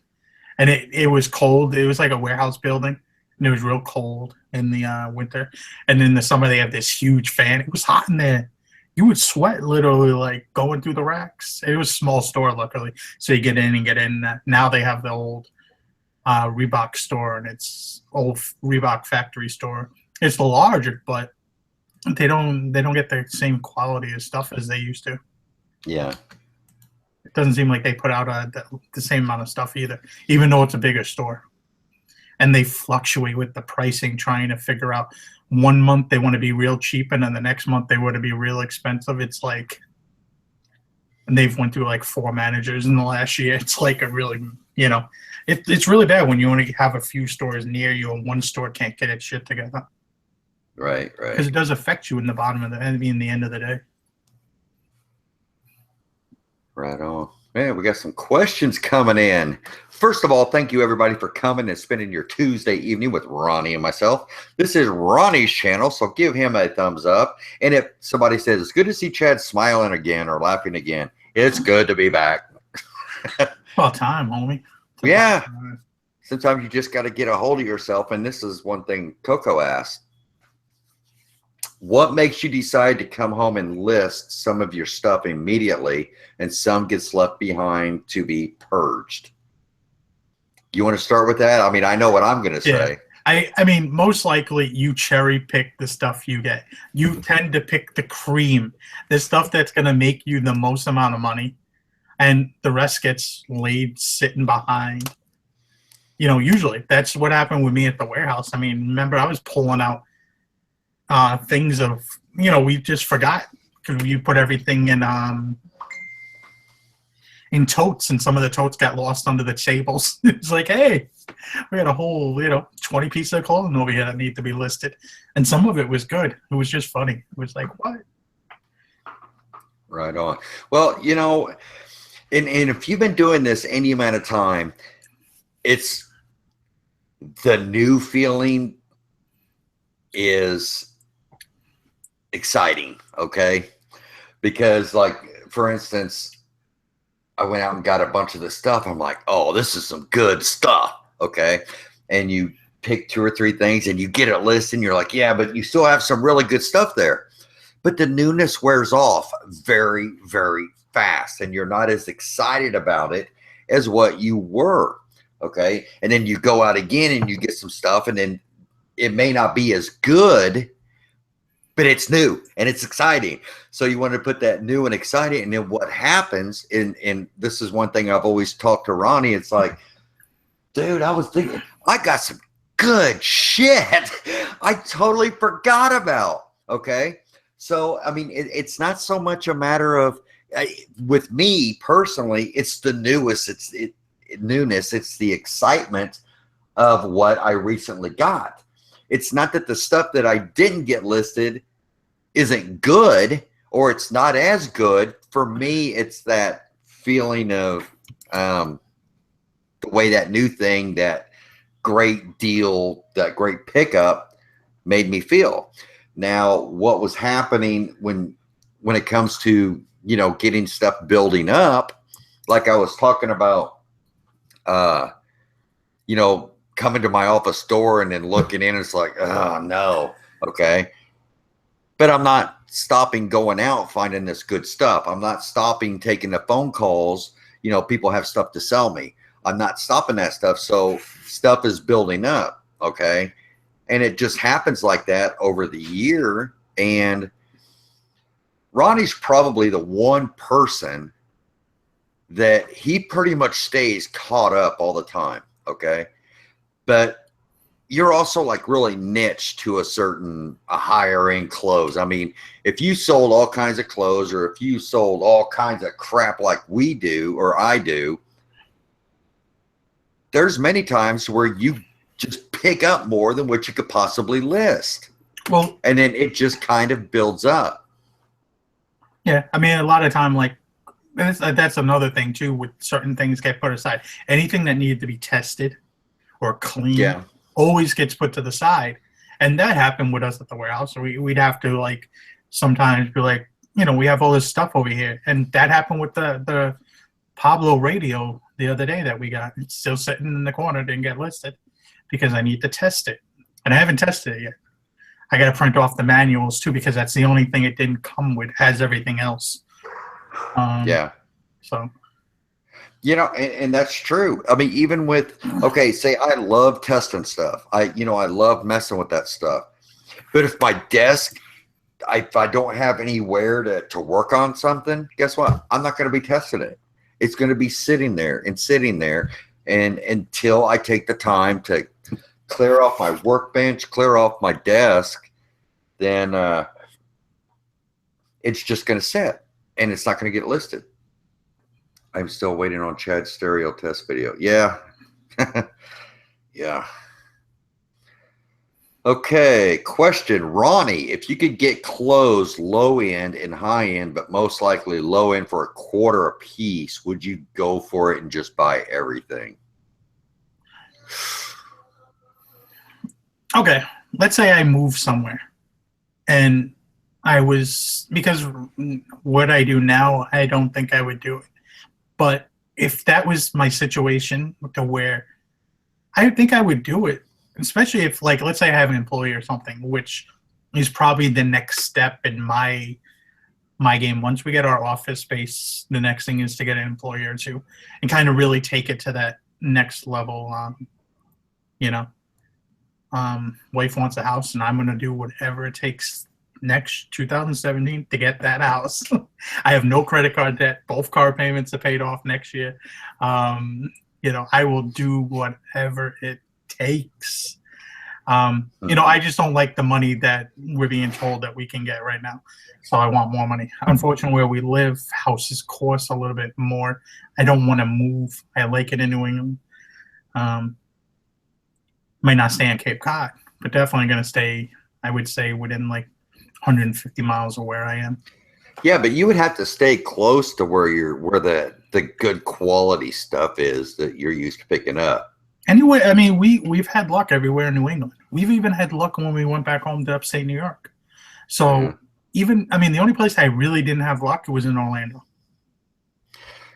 And it was cold. It was like a warehouse building, and it was real cold in the winter. And in the summer, they have this huge fan. It was hot in there. You would sweat literally, like, going through the racks. It was a small store, luckily. So you get in. Now they have the old Reebok store, and it's old Reebok factory store. It's larger, but they don't get the same quality of stuff as they used to.
Yeah.
It doesn't seem like they put out the same amount of stuff either, even though it's a bigger store. And they fluctuate with the pricing, trying to figure out, one month they want to be real cheap, and then the next month they want to be real expensive. It's like, and they've went through like 4 managers in the last year. It's like a really You know, it's really bad when you only have a few stores near you and one store can't get its shit together.
Right.
Because it does affect you in the bottom of the, I mean, the end of the day.
Right on. Man, we got some questions coming in. First of all, thank you everybody for coming and spending your Tuesday evening with Ronnie and myself. This is Ronnie's channel, so give him a thumbs up. And if somebody says, it's good to see Chad smiling again or laughing again, it's good to be back.
About time, homie.
Yeah. Sometimes you just got to get a hold of yourself. And this is one thing Coco asked. What makes you decide to come home and list some of your stuff immediately and some gets left behind to be purged? You want to start with that? I mean, I know what I'm going to say.
I mean, most likely you cherry pick the stuff you get. You tend to pick the cream, the stuff that's going to make you the most amount of money, and the rest gets laid sitting behind. You know, usually that's what happened with me at the warehouse. I mean, remember I was pulling out things of, you know, we just forgot because you put everything in totes, and some of the totes got lost under the tables. It's like, hey, we had a whole, 20 pieces of clothing over here that need to be listed. And some of it was good. It was just funny. It was like, what?
Right on. Well, and if you've been doing this any amount of time, it's the new feeling is exciting, okay? Because, like, for instance, I went out and got a bunch of this stuff. I'm like, oh, this is some good stuff, okay? And you pick 2 or 3 things and you get it listed and you're like, yeah, but you still have some really good stuff there. But the newness wears off very, very fast, and you're not as excited about it as what you were, okay? And then you go out again and you get some stuff, and then it may not be as good, but it's new and it's exciting. So you want to put that new and exciting. And then what happens, and this is one thing I've always talked to Ronnie, it's like, dude, I was thinking, I got some good shit I totally forgot about, okay? So, I mean, it's not so much a matter of, with me personally, it's the newest, it's newness, it's the excitement of what I recently got. It's not that the stuff that I didn't get listed isn't good or it's not as good. For me, it's that feeling of the way that new thing, that great deal, that great pickup made me feel. Now, what was happening when it comes to, getting stuff building up, like I was talking about, coming to my office door and then looking in, it's like, oh no, okay. But I'm not stopping going out finding this good stuff. I'm not stopping taking the phone calls. People have stuff to sell me. I'm not stopping that stuff. So stuff is building up, okay. And it just happens like that over the year. And Ronnie's probably the one person that he pretty much stays caught up all the time, okay. But you're also like really niche to a higher end clothes. I mean, if you sold all kinds of clothes, or if you sold all kinds of crap like we do or I do, there's many times where you just pick up more than what you could possibly list. Well, and then it just kind of builds up.
Yeah, I mean, a lot of time, like, that's another thing too, with certain things get put aside. Anything that needed to be tested or clean always gets put to the side. And that happened with us at the warehouse. So we'd have to, like, sometimes be like, we have all this stuff over here. And that happened with the Pablo radio the other day that we got. It's still sitting in the corner, didn't get listed because I need to test it. And I haven't tested it yet. I got to print off the manuals too, because that's the only thing it didn't come with, has everything else. So.
And that's true. I mean, even with, okay, say I love testing stuff. I love messing with that stuff. But if my desk, if I don't have anywhere to work on something, guess what? I'm not going to be testing it. It's going to be sitting there. And until I take the time to clear off my workbench, clear off my desk, then it's just going to sit and it's not going to get listed. I'm still waiting on Chad's stereo test video. Yeah. Yeah. Okay. Question. Ronnie, if you could get clothes low end and high end, but most likely low end for a quarter a piece, would you go for it and just buy everything?
Okay, let's say I move somewhere and because what I do now, I don't think I would do it. But if that was my situation to where I think I would do it, especially if, like, let's say I have an employee or something, which is probably the next step in my game. Once we get our office space, the next thing is to get an employee or two and kind of really take it to that next level. You know, wife wants a house, and I'm going to do whatever it takes next 2017 to get that house. I have no credit card debt. Both car payments are paid off next year. I will do whatever it takes. I just don't like the money that we're being told that we can get right now. So I want more money. Unfortunately, where we live, houses cost a little bit more. I don't want to move. I like it in New England. Might not stay in Cape Cod, but definitely going to stay, I would say, within like 150 miles of where I am.
Yeah, but you would have to stay close to where the good quality stuff is that you're used to picking up.
Anyway, I mean, we've had luck everywhere in New England. We've even had luck when we went back home to upstate New York. So the only place I really didn't have luck was in Orlando.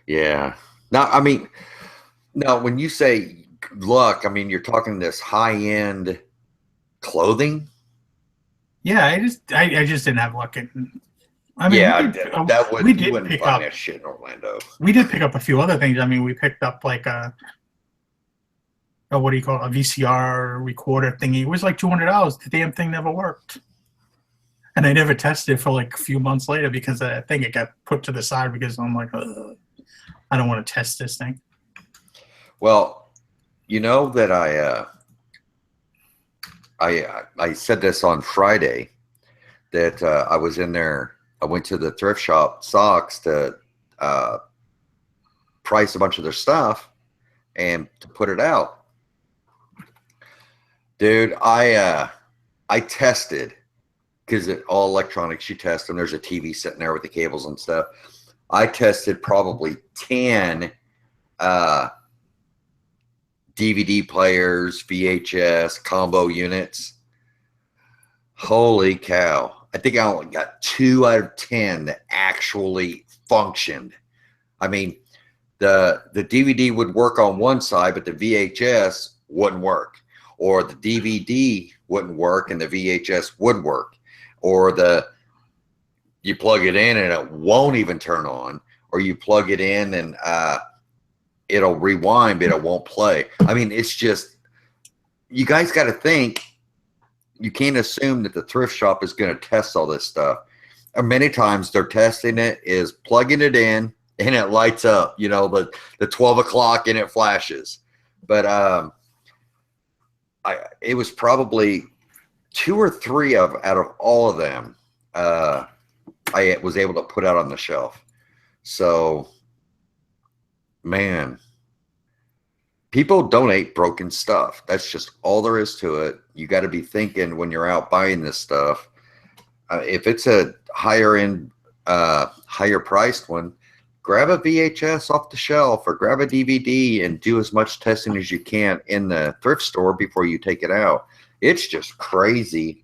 Yeah. Now, when you say luck, you're talking this high-end clothing?
Yeah, I just didn't have luck. You wouldn't find that shit in Orlando. We did pick up a few other things. We picked up like a VCR recorder thingy. It was like $200. The damn thing never worked. And I never tested for like a few months later because I think it got put to the side because I'm like, I don't want to test this thing.
Well, you know that I said this on Friday that I was in there. I went to the thrift shop, Socks, to price a bunch of their stuff and to put it out. Dude, I tested because it's all electronics. You test them. There's a TV sitting there with the cables and stuff. I tested probably 10 DVD players, VHS, combo units. Holy cow. I think I only got 2 out of 10 that actually functioned. The DVD would work on one side, but the VHS wouldn't work. Or the DVD wouldn't work and the VHS would work. Or you plug it in and it won't even turn on. Or you plug it in and it'll rewind, but it won't play. It's just, you guys got to think, you can't assume that the thrift shop is going to test all this stuff. Many times they're testing it is plugging it in and it lights up, the 12 o'clock and it flashes. But it was probably 2 or 3 out of all of them I was able to put out on the shelf. So, man, people donate broken stuff. That's just all there is to it. You got to be thinking when you're out buying this stuff. If it's a higher end, higher priced one, grab a VHS off the shelf or grab a DVD and do as much testing as you can in the thrift store before you take it out. It's just crazy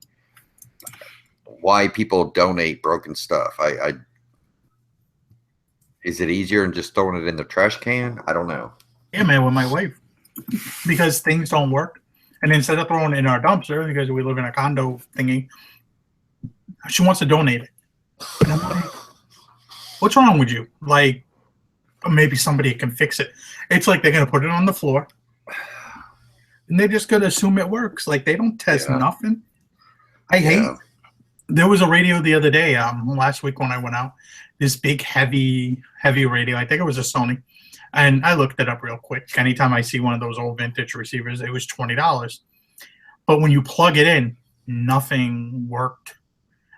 why people donate broken stuff. Is it easier than just throwing it in the trash can? I don't know.
Yeah, man, with my wife, because things don't work. And instead of throwing it in our dumpster, because we live in a condo thingy, she wants to donate it. And I'm like, what's wrong with you? Like, maybe somebody can fix it. It's like they're going to put it on the floor, and they're just going to assume it works. Like, they don't test nothing. I hate. There was a radio the other day, last week when I went out, this big, heavy radio. I think it was a Sony. And I looked it up real quick. Anytime I see one of those old vintage receivers, it was $20. But when you plug it in, nothing worked.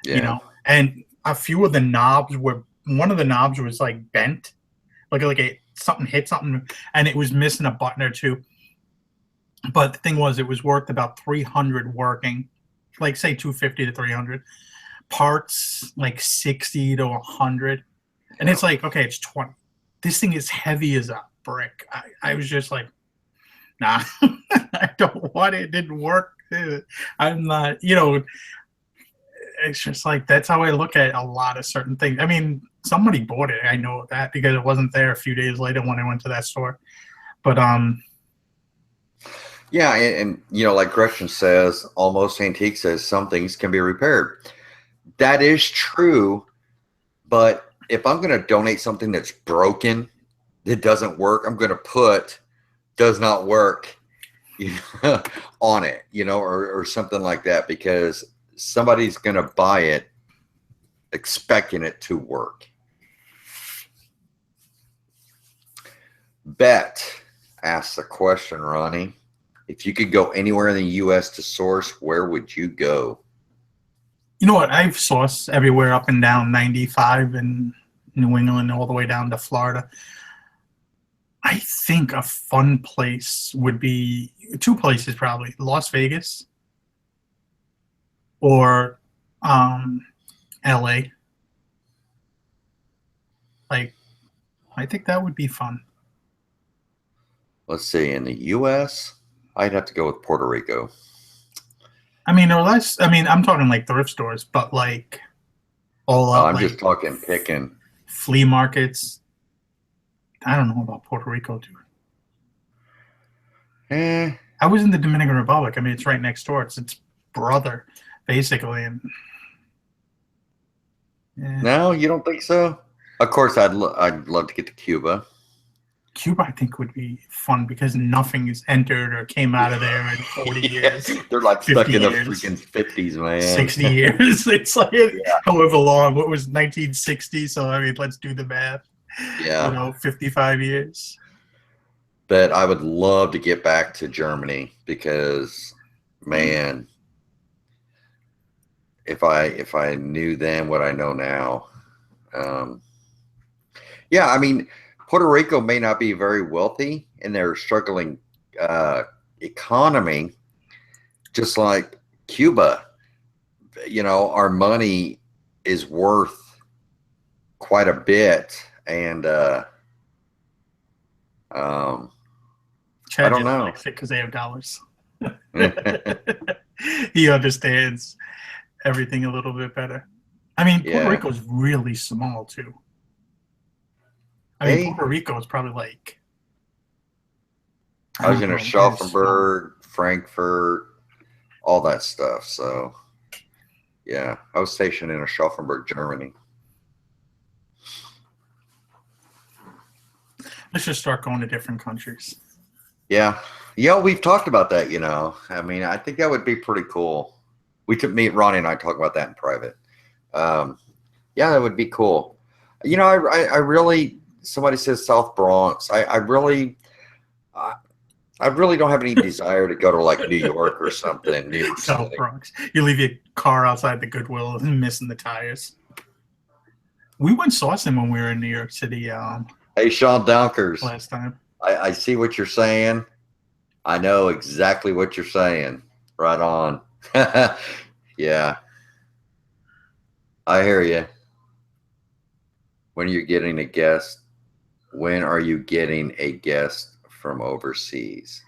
Yeah.
And a few of the knobs one of the knobs was like bent. Like something hit something, and it was missing a button or two. But the thing was, it was worth about 300 working, like say 250 to 300. Parts like 60 to 100, and it's like, okay, it's 20. This thing is heavy as a brick. I was just like, nah, I don't want it. It didn't work. I'm not, it's just like, that's how I look at a lot of certain things. I mean, somebody bought it. I know that because it wasn't there a few days later when I went to that store. But
yeah, and like Gretchen says, Almost Antique says some things can be repaired. That is true, but if I'm going to donate something that's broken, that doesn't work, I'm going to put does not work on it, or something like that, because somebody's going to buy it expecting it to work. Bet asks a question, Ronnie. If you could go anywhere in the U.S. to source, where would you go?
You know what? I've sourced everywhere up and down 95 in New England, all the way down to Florida. I think a fun place would be two places, probably Las Vegas or LA. Like, I think that would be fun.
Let's see. In the U.S., I'd have to go with Puerto Rico.
I mean, or less. I mean, I'm talking like thrift stores, but like all up.
I'm
like
just talking picking.
Flea markets. I don't know about Puerto Rico, dude. I was in the Dominican Republic. I mean, it's right next door. It's its brother, basically. And
no, you don't think so? Of course, I'd love to get to Cuba.
Cuba, I think, would be fun because nothing is entered or came out of there in 40 years.
They're like stuck in the
years,
freaking 50s, man.
60 years. It's like however long. What was 1960? So, I mean, let's do the math.
Yeah.
55 years.
But I would love to get back to Germany because, man, if I knew then what I know now, yeah, I mean, Puerto Rico may not be very wealthy in their struggling economy, just like Cuba. Our money is worth quite a bit, and
Chad
I don't know.
likes it because they have dollars. He understands everything a little bit better. I mean, Puerto Rico's really small too. I mean, Puerto Rico is probably like.
I was in Aschaffenburg, Frankfurt, all that stuff. So, yeah, I was stationed in Aschaffenburg, Germany.
Let's just start going to different countries.
Yeah, we've talked about that. I mean, I think that would be pretty cool. Ronnie and I talk about that in private. Yeah, that would be cool. I really. Somebody says South Bronx. I really don't have any desire to go to like New York or something. New York
South Bronx. You leave your car outside the Goodwill and missing the tires. We went sourcing when we were in New York City.
Hey, Sean Donkers.
Last time.
I see what you're saying. I know exactly what you're saying. Right on. Yeah. I hear you. When are you getting a guest? When are you getting a guest from overseas?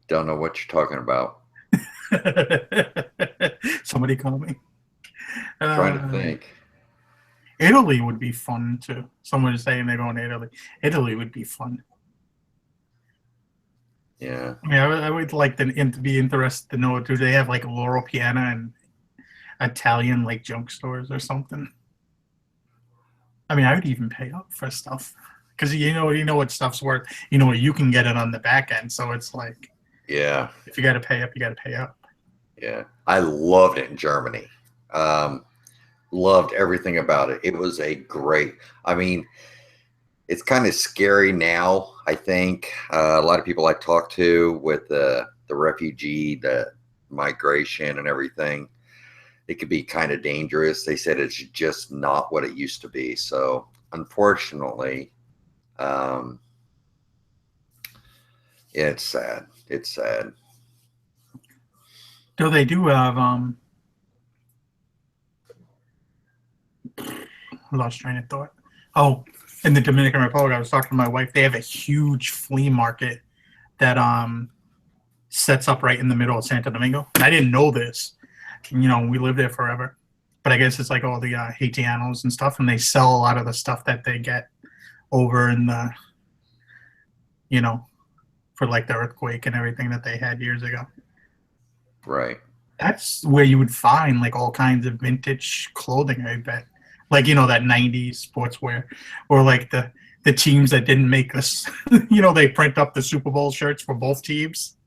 Don't know what you're talking about.
Somebody call me.
Trying to think.
Italy would be fun too. Someone is saying they're going to Italy. Italy would be fun.
Yeah.
I mean, I would like to be interested to know, do they have like Loro Piana and Italian like junk stores or something? I mean, I would even pay up for stuff because you know what stuff's worth. You can get it on the back end. So it's like,
yeah,
if you got to pay up, you got to pay up.
Yeah, I loved it in Germany. Loved everything about it. It was I mean, it's kind of scary now. I think a lot of people I talk to with the refugee, the migration and everything. it could be kind of dangerous. They said it's just not what it used to be. So unfortunately, it's sad. It's sad.
Though they do have I lost train of thought. Oh, in the Dominican Republic, I was talking to my wife. They have a huge flea market that sets up right in the middle of Santo Domingo. And I didn't know this. You know, we lived there forever, but I guess it's like all the Haitianos and stuff, and they sell a lot of the stuff that they get over in the, you know, for like the earthquake and everything that they had years ago.
Right.
That's where you would find like all kinds of vintage clothing, I bet. Like, you know, that 90s sportswear, or like the teams that didn't make this, you know, they print up the Super Bowl shirts for both teams.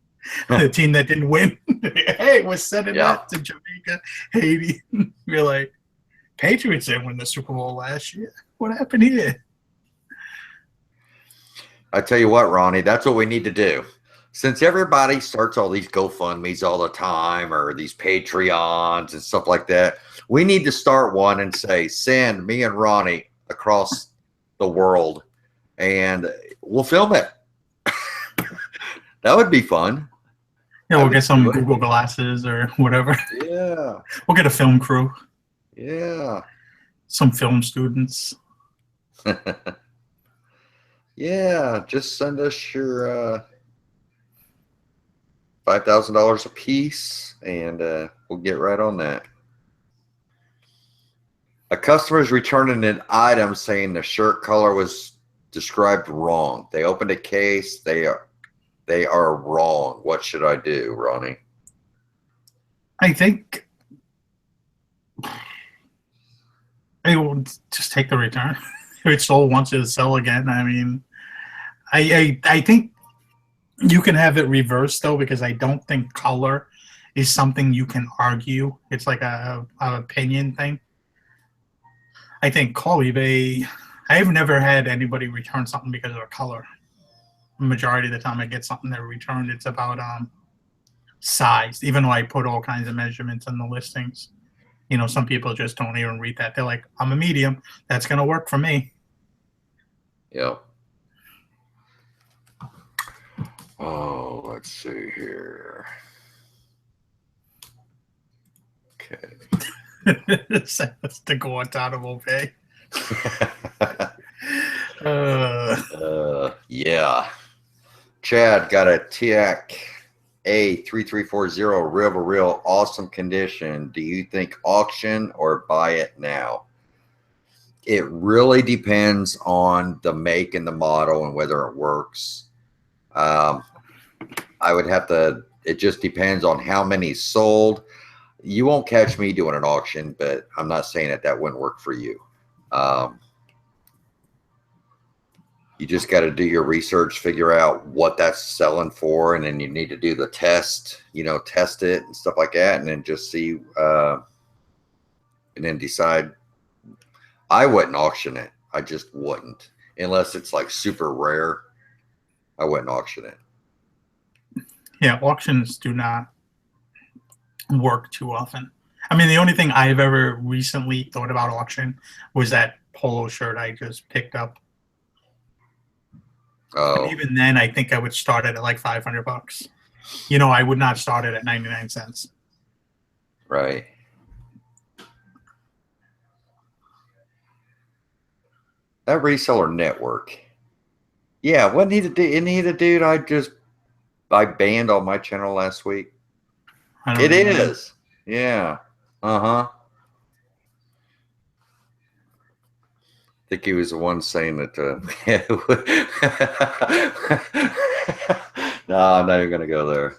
The team that didn't win, hey, we're sending that to Jamaica, Haiti. We're like, Patriots didn't win the Super Bowl last year. What happened here?
I tell you what, Ronnie, that's what we need to do. Since everybody starts all these GoFundMes all the time, or these Patreons and stuff like that, we need to start one and say, send me and Ronnie across the world, and we'll film it. That would be fun.
Yeah, we'll get some Google glasses or whatever.
Yeah.
We'll get a film crew.
Yeah.
Some film students.
Yeah, just send us your $5,000 a piece, and we'll get right on that. A customer is returning an item saying the shirt color was described wrong. They opened a case. They are wrong. What should I do, Ronnie?
I think I will just take the return. If it's sold once, it'll sell again. I mean, I think you can have it reversed, though, because I don't think color is something you can argue. It's like a opinion thing. I think call eBay. I've never had anybody return something because of a color. Majority of the time I get something that returned, it's about size, even though I put all kinds of measurements in the listings. You know, some people just don't even read that. They're like, I'm a medium, that's going to work for me.
Yeah. Oh, let's see here. Okay.
That's the Guantanamo Bay.
Yeah. Chad got a TAC A3340 River Real, awesome condition. Do you think auction or buy it now? It really depends on the make and the model and whether it works. I would have to, it just depends on how many sold. You won't catch me doing an auction, but I'm not saying that wouldn't work for you. You just got to do your research, figure out what that's selling for, and then you need to do the test, you know, test it and stuff like that, and then just see, and then decide. I wouldn't auction it. I just wouldn't. Unless it's like super rare, I wouldn't auction it.
Yeah, auctions do not work too often. I mean, the only thing I've ever recently thought about auction was that polo shirt I just picked up.
Oh.
And even then, I think I would start it at like $500. You know, I would not start it at 99 cents.
Right. That reseller network. Yeah, what need to do? Isn't he the dude I banned on my channel last week? It is. Yeah. Uh-huh. I think he was the one saying that. No, I'm not even going to go there.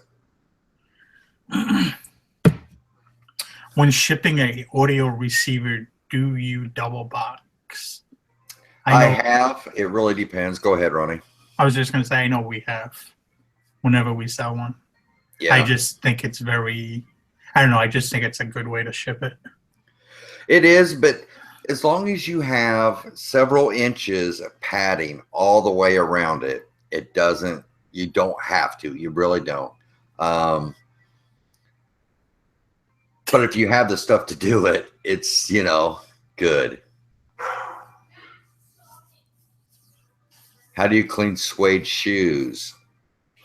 When shipping a audio receiver, do you double box?
I have. It really depends. Go ahead, Ronnie.
I was just going to say, I know we have whenever we sell one. Yeah. I just think it's very, I don't know, I just think it's a good way to ship it.
It is, but as long as you have several inches of padding all the way around it, it doesn't, you don't have to. You really don't. But if you have the stuff to do it, it's, good. How do you clean suede shoes?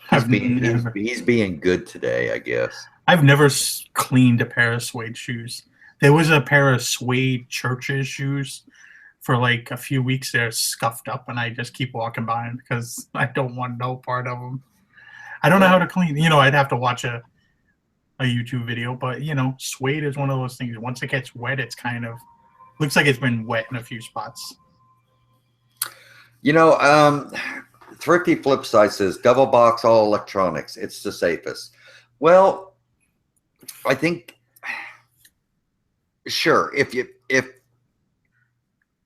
He's being good today, I guess.
I've never cleaned a pair of suede shoes. There was a pair of suede churches shoes for like a few weeks. They're scuffed up, and I just keep walking by them because I don't want no part of them. I don't know how to clean. I'd have to watch a YouTube video, but suede is one of those things. Once it gets wet, it's kind of looks like it's been wet in a few spots.
Thrifty Flip Side says double box all electronics. It's the safest. Well, I think sure if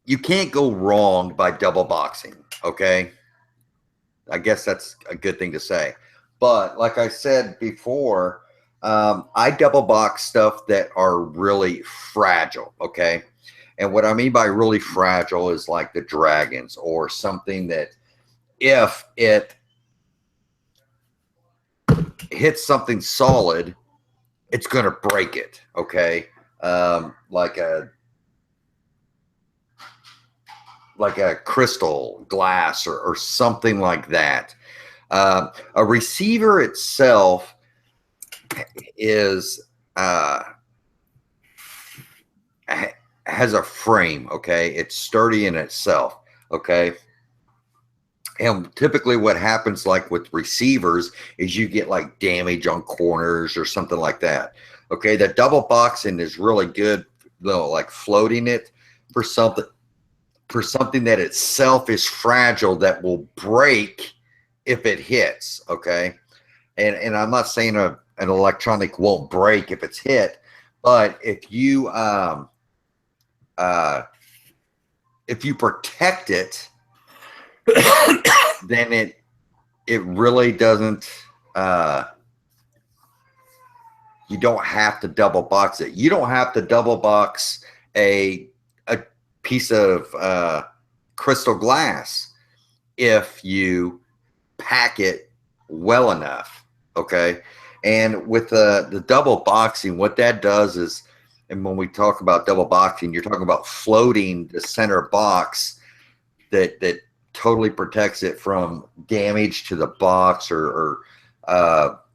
you can't go wrong by double boxing, okay? I guess that's a good thing to say. But like I said before, I double box stuff that are really fragile, okay? And what I mean by really fragile is like the dragons or something that if it hits something solid, it's going to break it, okay? Like a crystal glass or something like that. A receiver itself is has a frame, okay? It's sturdy in itself, okay? And typically what happens like with receivers is you get like damage on corners or something like that. Okay, the double boxing is really good, like floating it for something that itself is fragile that will break if it hits, okay? And I'm not saying an electronic won't break if it's hit, but if you protect it, then it really doesn't you don't have to double box it. You don't have to double box a piece of crystal glass if you pack it well enough, okay? And with the double boxing, what that does is, and when we talk about double boxing, you're talking about floating the center box that totally protects it from damage to the box or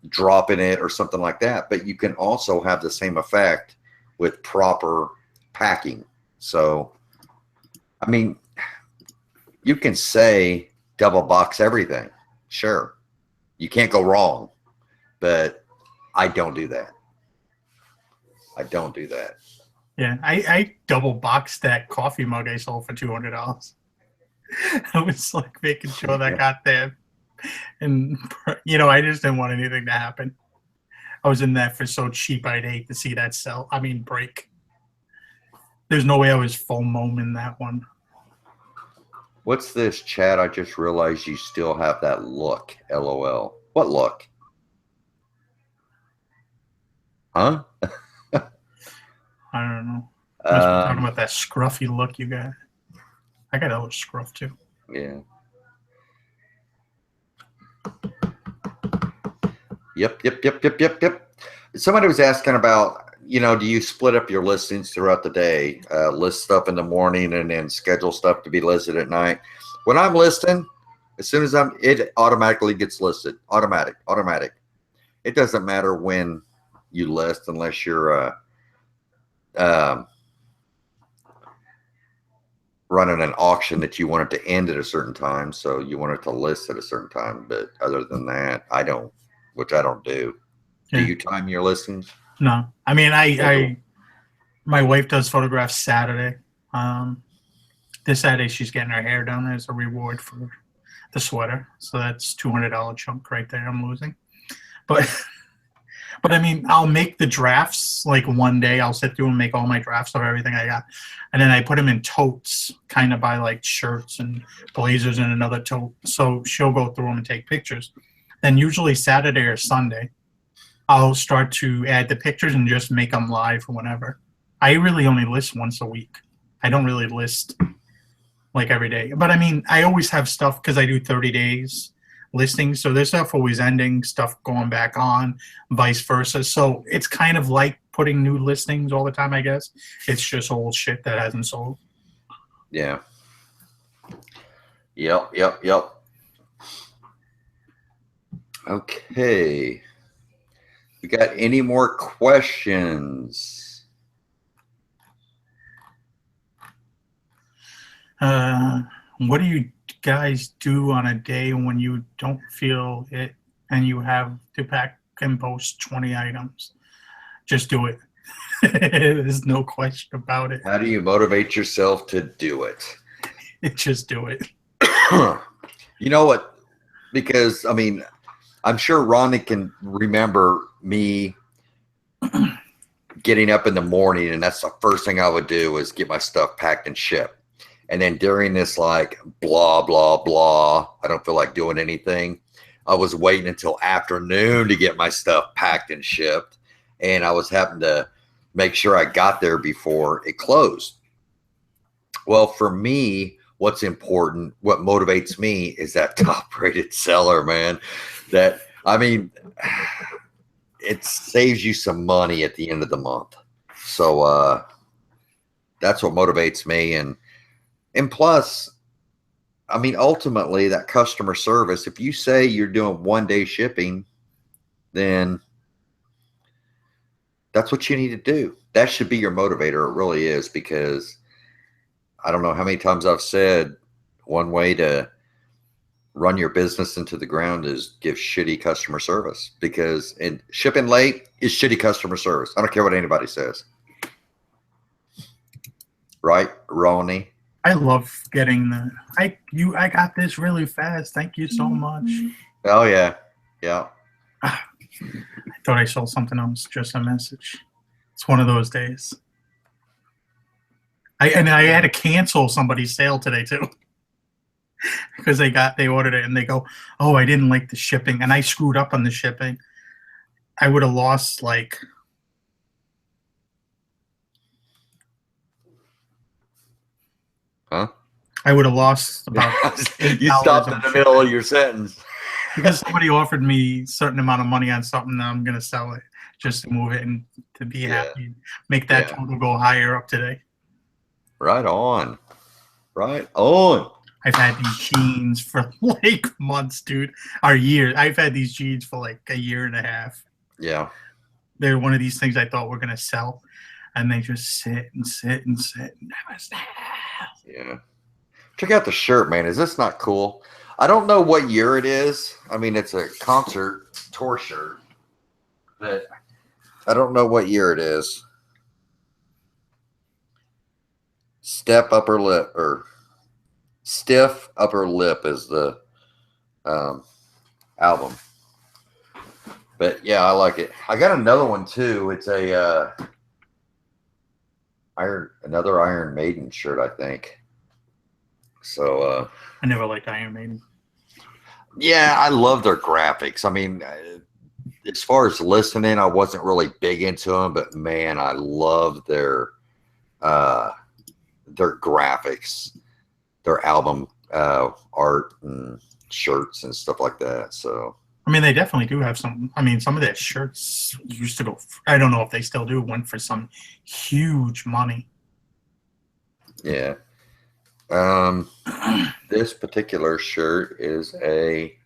dropping it or something like that. But you can also have the same effect with proper packing. So, I mean, you can say double box everything. Sure. You can't go wrong. But I don't do that. I don't do that.
Yeah, I double boxed that coffee mug I sold for $200. I was like making sure that got there. And, I just didn't want anything to happen. I was in that for so cheap, I'd hate to see that break. There's no way I was FOMO in that one.
What's this, Chad? I just realized you still have that look. LOL. What look? Huh?
I don't know. I was talking about that scruffy look you got. I got a little scruff too.
Yeah. Yep. Somebody was asking about, do you split up your listings throughout the day? List stuff in the morning and then schedule stuff to be listed at night. When I'm listing, as soon as it automatically gets listed. Automatic. It doesn't matter when you list unless you're running an auction that you want it to end at a certain time, so you want it to list at a certain time. But other than that, I don't do. Yeah. Do you time your listings?
No. I mean, my wife does photographs Saturday. This Saturday she's getting her hair done as a reward for the sweater. So that's $200 chunk right there I'm losing. But I mean, I'll make the drafts like one day. I'll sit through and make all my drafts of everything I got. And then I put them in totes, kind of by like shirts and blazers in another tote. So she'll go through them and take pictures. Then usually Saturday or Sunday, I'll start to add the pictures and just make them live whenever. I really only list once a week. I don't really list like every day. But I mean, I always have stuff because I do 30 days listings. So there's stuff always ending, stuff going back on, vice versa. So it's kind of like putting new listings all the time, I guess. It's just old shit that hasn't sold.
Yeah. Yep. Okay. You got any more questions?
What do you guys do on a day when you don't feel it and you have to pack and post 20 items? Just do it. There's no question about it.
How do you motivate yourself to do it?
Just do it.
You know what? Because, I mean, I'm sure Ronnie can remember me getting up in the morning, and that's the first thing I would do is get my stuff packed and shipped. And then during this, like, blah, blah, blah, I don't feel like doing anything, I was waiting until afternoon to get my stuff packed and shipped. And I was having to make sure I got there before it closed. Well, for me, what's important, what motivates me is that top-rated seller, man. That, I mean, it saves you some money at the end of the month. So that's what motivates me. And plus, I mean, ultimately, that customer service, if you say you're doing 1-day shipping, then that's what you need to do. That should be your motivator. It really is, because I don't know how many times I've said one way to run your business into the ground is give shitty customer service, because shipping late is shitty customer service. I don't care what anybody says. Right, Ronnie?
I love getting I got this really fast. Thank you so much.
Oh, yeah. Yeah.
I thought I saw something else, just a message. It's one of those days. I had to cancel somebody's sale today too. Because they ordered it and they go, oh, I didn't like the shipping, and I screwed up on the shipping. I would have lost like I would have lost about
you stopped in the middle of your sentence.
Because somebody offered me a certain amount of money on something, that I'm gonna sell it just to move it and to be happy. Make that total go higher up today.
Right on. Right on.
I've had these jeans for like months, dude. Or years. I've had these jeans for like a year and a half.
Yeah.
They're one of these things I thought were gonna sell, and they just sit and sit and sit and never sell.
Yeah. Check out the shirt, man. Is this not cool? I don't know what year it is. I mean, it's a concert tour shirt, but I don't know what year it is. Stiff Upper Lip is the album. But yeah, I like it. I got another one too. It's a another Iron Maiden shirt, I think. So
I never liked Iron Maiden.
Yeah, I love their graphics. I mean, as far as listening, I wasn't really big into them, but man, I love their graphics, their album art and shirts and stuff like that. So
I mean, they definitely do have some. I mean, some of their shirts used to go. I don't know if they still do. Went for some huge money.
Yeah. This particular shirt is a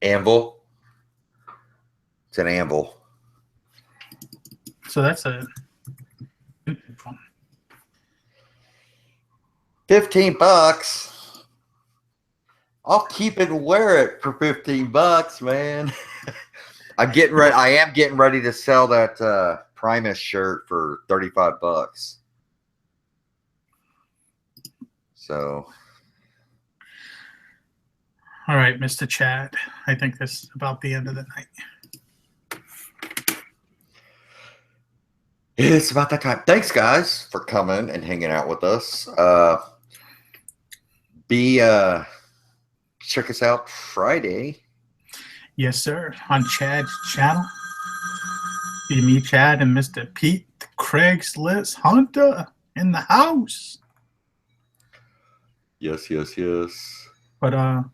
anvil. It's an anvil.
So that's a
$15. I'll keep it and wear it for $15, man. I am getting ready to sell that Primus shirt for $35. So,
all right, Mr. Chad. I think this is about the end of the night.
It's about that time. Thanks, guys, for coming and hanging out with us. Check us out Friday.
Yes, sir. On Chad's channel. Be me, Chad, and Mr. Pete, the Craigslist Hunter in the house.
Yes.
But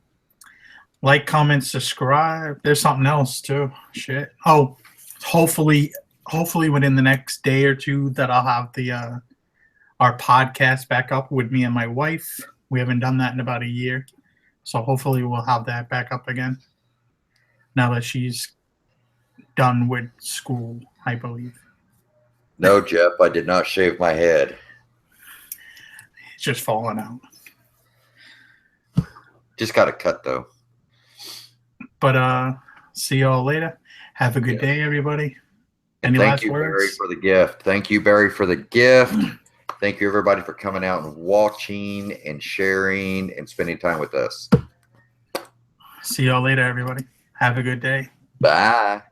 like, comment, subscribe. There's something else too. Shit. Oh, hopefully hopefully within the next day or two that I'll have the our podcast back up with me and my wife. We haven't done that in about a year. So hopefully we'll have that back up again. Now that she's done with school, I believe.
No, Jeff, I did not shave my head.
It's just falling out.
Just got a cut though.
But see y'all later. Have a good day, everybody. Any
Thank
last
you,
words?
Barry, for the gift. Thank you, Barry, for the gift. Thank you, everybody, for coming out and watching and sharing and spending time with us.
See y'all later, everybody. Have a good day.
Bye.